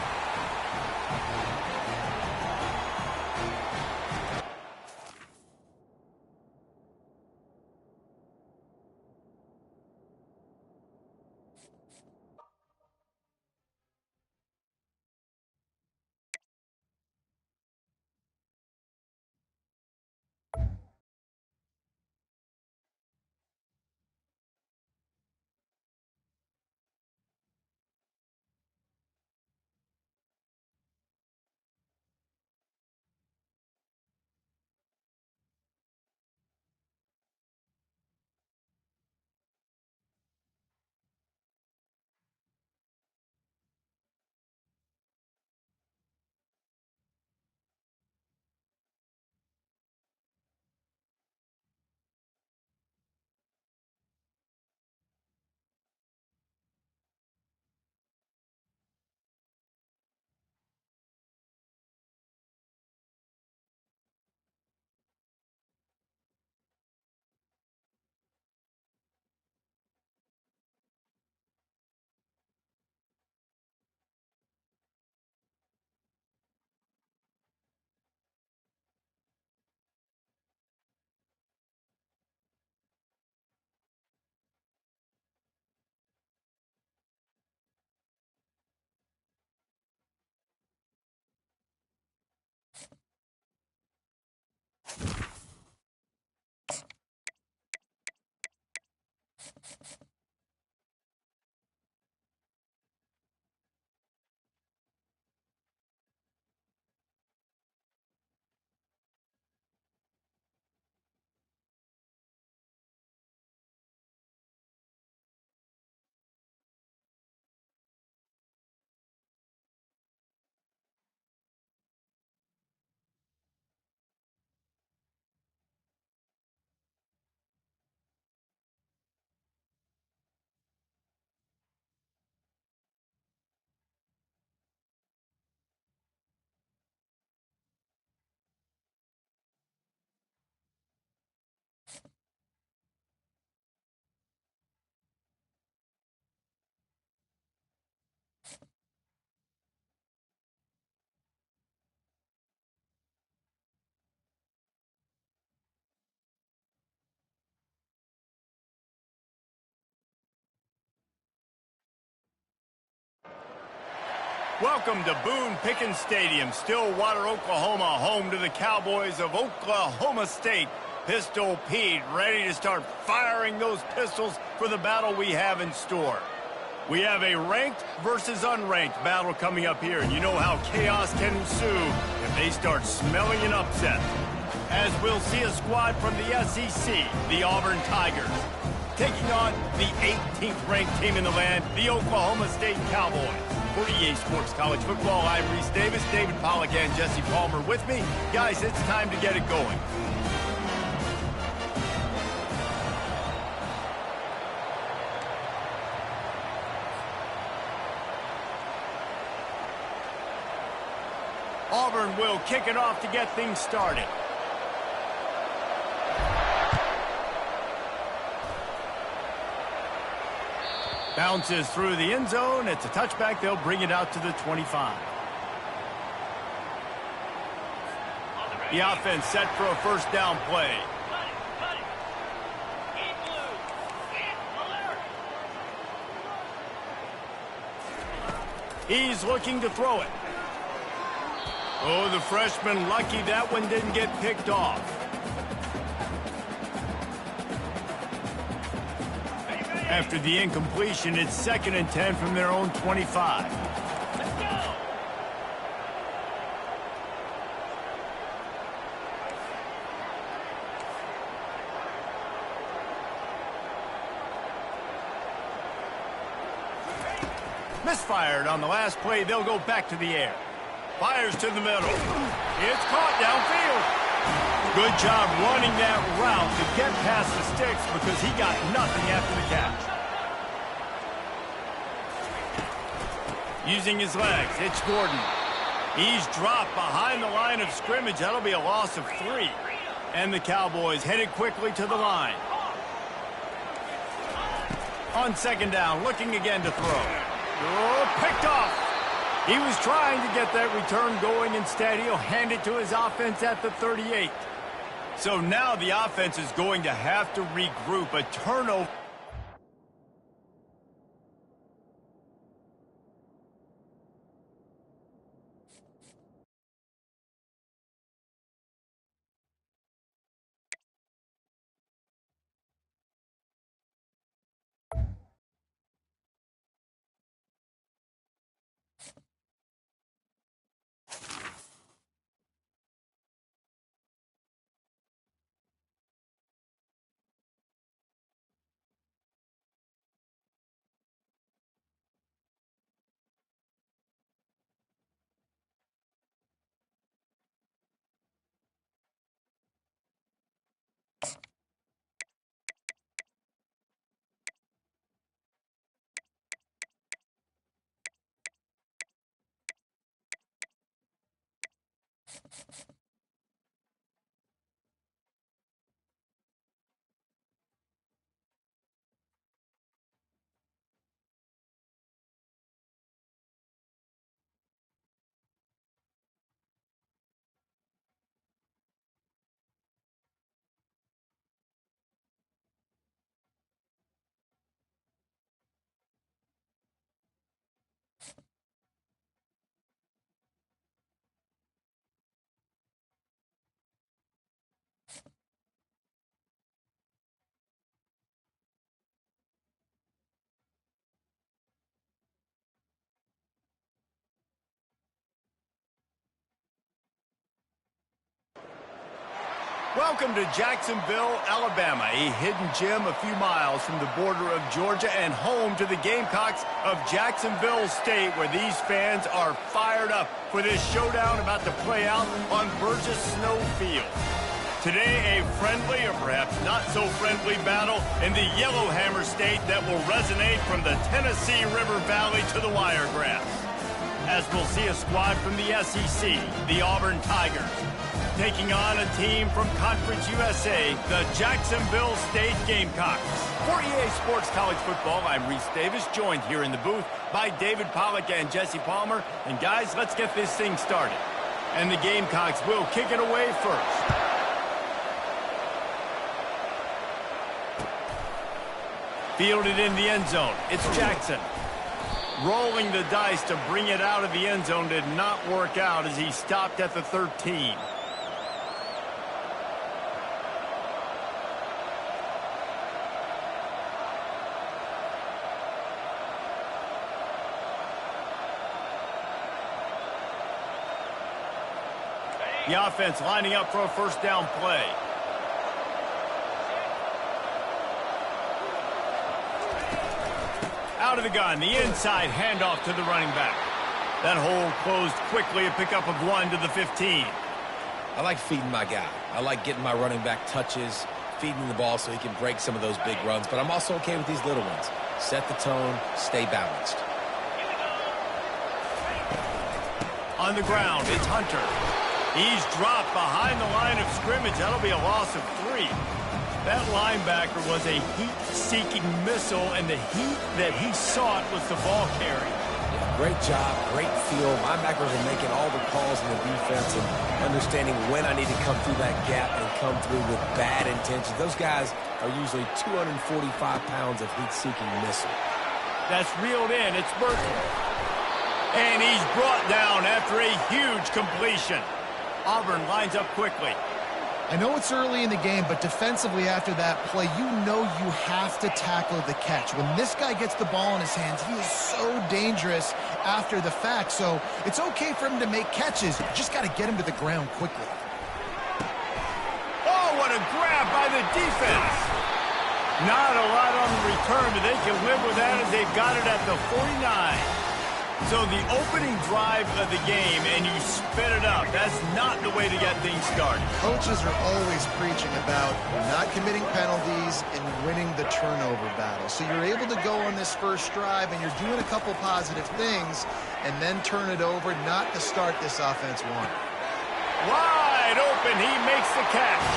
Welcome to Boone Pickens Stadium, Stillwater, Oklahoma, home to the Cowboys of Oklahoma State. Pistol Pete ready to start firing those pistols for the battle we have in store. We have a ranked versus unranked battle coming up here, and you know how chaos can ensue if they start smelling an upset. As we'll see a squad from the SEC, the Auburn Tigers, taking on the 18th ranked team in the land, the Oklahoma State Cowboys. For EA Sports College Football, I'm Reese Davis, David Pollack, and Jesse Palmer with me. Guys, it's time to get it going. Auburn will kick it off to get things started. Bounces through the end zone. It's a touchback. They'll bring it out to the 25. The offense set for a first down play. He's looking to throw it. Oh, the freshman lucky that one didn't get picked off. After the incompletion, it's 2nd and 10 from their own 25. Let's go. Misfired on the last play. They'll go back to the air. Fires to the middle. It's caught downfield. Good job running that route to get past the sticks because he got nothing after the catch. Using his legs, it's Gordon. He's dropped behind the line of scrimmage. That'll be a loss of 3. And the Cowboys headed quickly to the line. On 2nd down, looking again to throw. Oh, picked off. He was trying to get that return going. Instead, he'll hand it to his offense at the 38. So now the offense is going to have to regroup. A turnover. Welcome to Jacksonville, Alabama, a hidden gem a few miles from the border of Georgia and home to the Gamecocks of Jacksonville State, where these fans are fired up for this showdown about to play out on Burgess Snow Field. Today, a friendly or perhaps not so friendly battle in the Yellowhammer State that will resonate from the Tennessee River Valley to the Wiregrass. As we'll see a squad from the SEC, the Auburn Tigers, taking on a team from Conference USA, the Jacksonville State Gamecocks. For EA Sports College Football, I'm Reese Davis, joined here in the booth by David Pollack and Jesse Palmer. And guys, let's get this thing started. And the Gamecocks will kick it away first. Fielded in the end zone, it's Jackson. Rolling the dice to bring it out of the end zone did not work out as he stopped at the 13. The offense lining up for a first down play. Out of the gun, the inside handoff to the running back. That hole closed quickly, a pickup of 1 to the 15. I like feeding my guy. I like getting my running back touches, feeding the ball so he can break some of those big runs, but I'm also okay with these little ones. Set the tone, stay balanced. On the ground, it's Hunter. He's dropped behind the line of scrimmage. That'll be a loss of 3. That linebacker was a heat-seeking missile, and the heat that he sought was the ball carry. Yeah, great job, great feel. Linebackers are making all the calls in the defense and understanding when I need to come through that gap and come through with bad intentions. Those guys are usually 245 pounds of heat-seeking missile. That's reeled in. It's Burton. And he's brought down after a huge completion. Auburn lines up quickly. I know it's early in the game, but defensively after that play, you know you have to tackle the catch. When this guy gets the ball in his hands, he is so dangerous after the fact. So it's okay for him to make catches. You just got to get him to the ground quickly. Oh, what a grab by the defense. Not a lot on the return, but they can live with that as they've got it at the 49. So the opening drive of the game, and you spit it up. That's not the way to get things started. Coaches are always preaching about not committing penalties and winning the turnover battle. So you're able to go on this first drive, and you're doing a couple positive things, and then turn it over, not to start this offense one. Wide open, he makes the catch.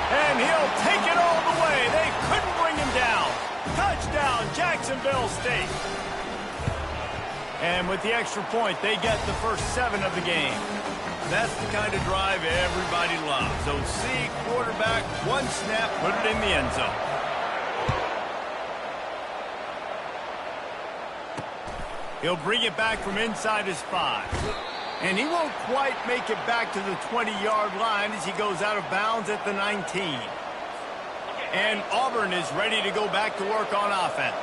And he'll take it all the way. They couldn't bring him down. Touchdown, Jacksonville State. And with the extra point, they get the first 7 of the game. That's the kind of drive everybody loves. So see, quarterback, 1 snap, put it in the end zone. He'll bring it back from inside his 5. And he won't quite make it back to the 20-yard line as he goes out of bounds at the 19. And Auburn is ready to go back to work on offense.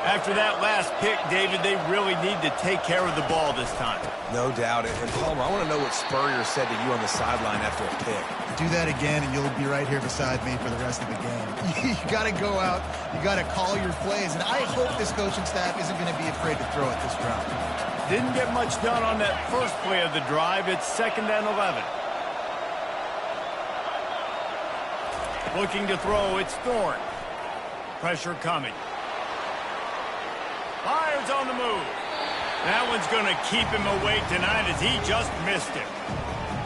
After that last pick, David, they really need to take care of the ball this time. No doubt. And Palmer, I want to know what Spurrier said to you on the sideline after a pick. Do that again, and you'll be right here beside me for the rest of the game. You got to go out. You got to call your plays. And I hope this coaching staff isn't going to be afraid to throw it this route. Didn't get much done on that first play of the drive. It's 2nd and 11. Looking to throw, it's Thorne. Pressure coming. Fires on the move. That one's going to keep him awake tonight as he just missed it.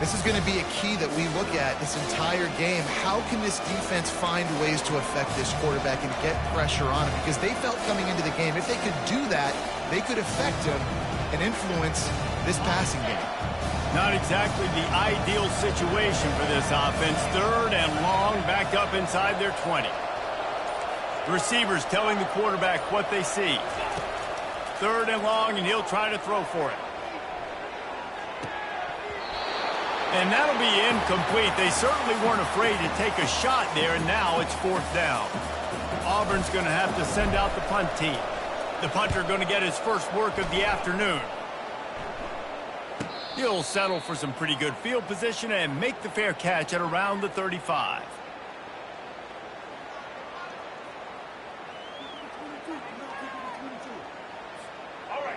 This is going to be a key that we look at this entire game. How can this defense find ways to affect this quarterback and get pressure on him? Because they felt coming into the game, if they could do that, they could affect him and influence this passing game. Not exactly the ideal situation for this offense. 3rd and long, back up inside their 20. Receivers telling the quarterback what they see. 3rd and long, and he'll try to throw for it. And that'll be incomplete. They certainly weren't afraid to take a shot there, and now it's 4th down. Auburn's going to have to send out the punt team. The punter going to get his first work of the afternoon. He'll settle for some pretty good field position and make the fair catch at around the 35.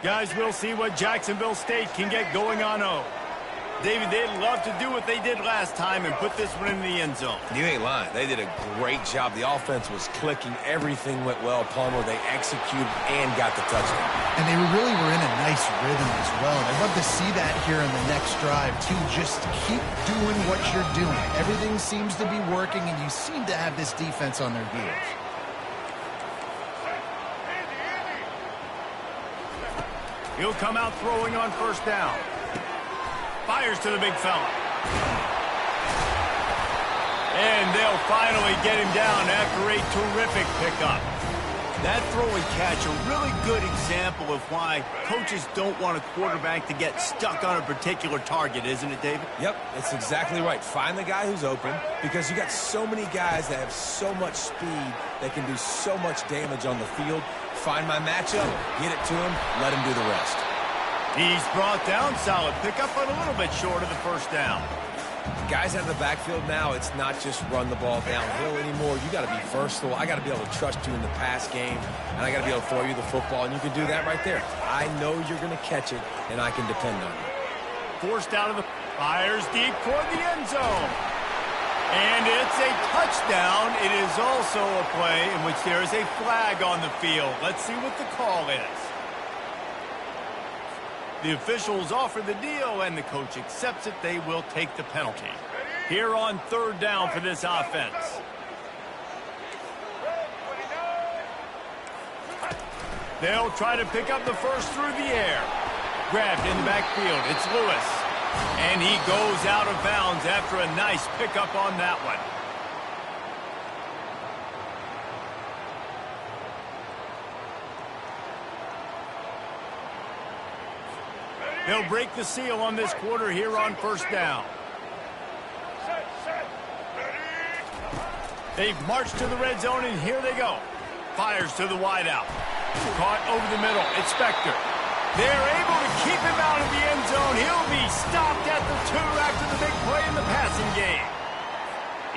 Guys, we'll see what Jacksonville State can get going on O. David, they'd love to do what they did last time and put this one in the end zone. You ain't lying. They did a great job. The offense was clicking. Everything went well. Palmer, they executed and got the touchdown. And they really were in a nice rhythm as well. And I'd love to see that here in the next drive, too. Just keep doing what you're doing. Everything seems to be working, and you seem to have this defense on their heels. He'll come out throwing on first down. Fires to the big fella. And they'll finally get him down after a terrific pickup. That throw and catch, a really good example of why coaches don't want a quarterback to get stuck on a particular target, isn't it, David? Yep, it's exactly right. Find the guy who's open, because you got so many guys that have so much speed that can do so much damage on the field. Find my matchup, get it to him, let him do the rest. He's brought down. Solid pickup, but a little bit short of the first down. Guys out of the backfield now, it's not just run the ball downhill anymore. You got to be versatile. I got to be able to trust you in the pass game, and I got to be able to throw you the football, and you can do that right there. I know you're going to catch it, and I can depend on you. Forced out of the fires deep toward the end zone. And it's a touchdown. It is also a play in which there is a flag on the field. Let's see what the call is. The officials offer the deal, and the coach accepts it. They will take the penalty. Here on third down for this offense. They'll try to pick up the first through the air. Grabbed in the backfield. It's Lewis. And he goes out of bounds after a nice pickup on that one. They'll break the seal on this quarter here on first down. They've marched to the red zone, and here they go. Fires to the wideout. Caught over the middle. It's Spector. They're able to keep him out of the end zone. He'll be stopped at the 2 after the big play in the passing game.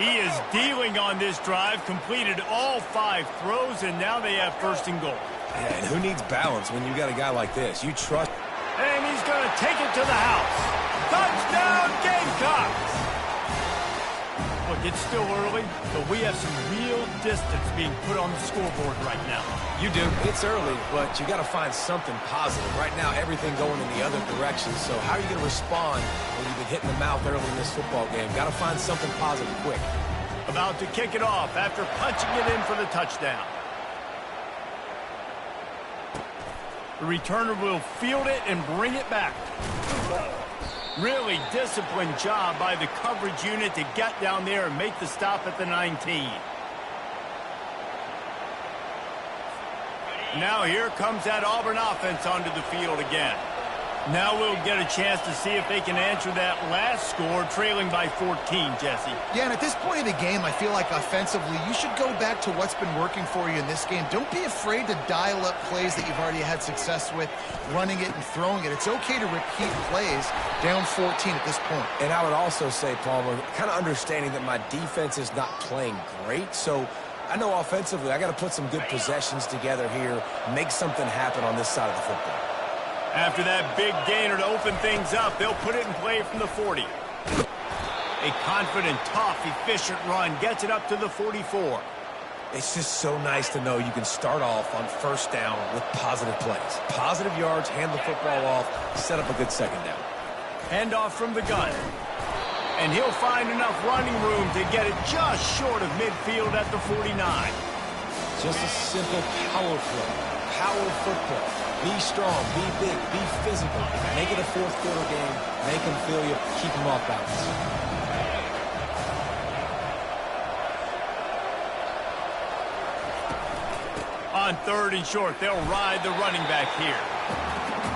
He is dealing on this drive, completed all 5 throws, and now they have first and goal. Yeah, and who needs balance when you got a guy like this? You trust. And he's going to take it to the house. Touchdown, Gamecocks! Look, it's still early, but we have some real distance being put on the scoreboard right now. You do. It's early, but you got to find something positive. Right now, everything going in the other direction. So how are you going to respond when you've been hit in the mouth early in this football game? Got to find something positive quick. About to kick it off after punching it in for the touchdown. The returner will field it and bring it back. Really disciplined job by the coverage unit to get down there and make the stop at the 19. Now here comes that Auburn offense onto the field again. Now we'll get a chance to see if they can answer that last score, trailing by 14, Jesse. Yeah, and at this point of the game, I feel like offensively, you should go back to what's been working for you in this game. Don't be afraid to dial up plays that you've already had success with, running it and throwing it. It's okay to repeat plays down 14 at this point. And I would also say, Palmer, kind of understanding that my defense is not playing great, so I know offensively I got to put some good possessions together here, make something happen on this side of the football. After that big gainer to open things up, they'll put it in play from the 40. A confident, tough, efficient run gets it up to the 44. It's just so nice to know you can start off on first down with positive plays. Positive yards, hand the football off, set up a good second down. Handoff from the gun. And he'll find enough running room to get it just short of midfield at the 49. Just a simple power flow, power football. Be strong, be big, be physical. Make it a fourth quarter game. Make them feel you. Keep them off balance. On third and short, they'll ride the running back here.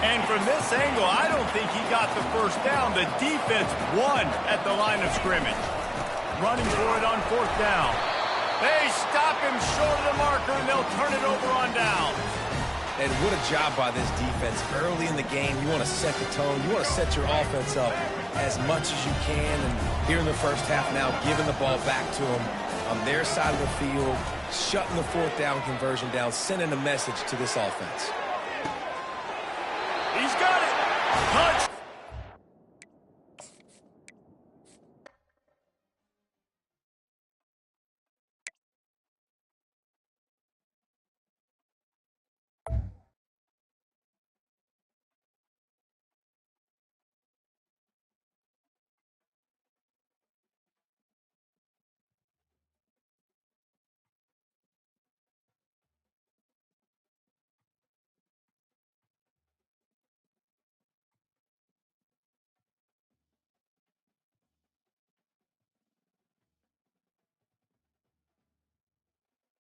And from this angle, I don't think he got the first down. The defense won at the line of scrimmage. Running for it on fourth down. They stop him short of the marker, and they'll turn it over on down. And what a job by this defense. Early in the game, you want to set the tone. You want to set your offense up as much as you can. And here in the first half now, giving the ball back to them on their side of the field, shutting the fourth down conversion down, sending a message to this offense. He's got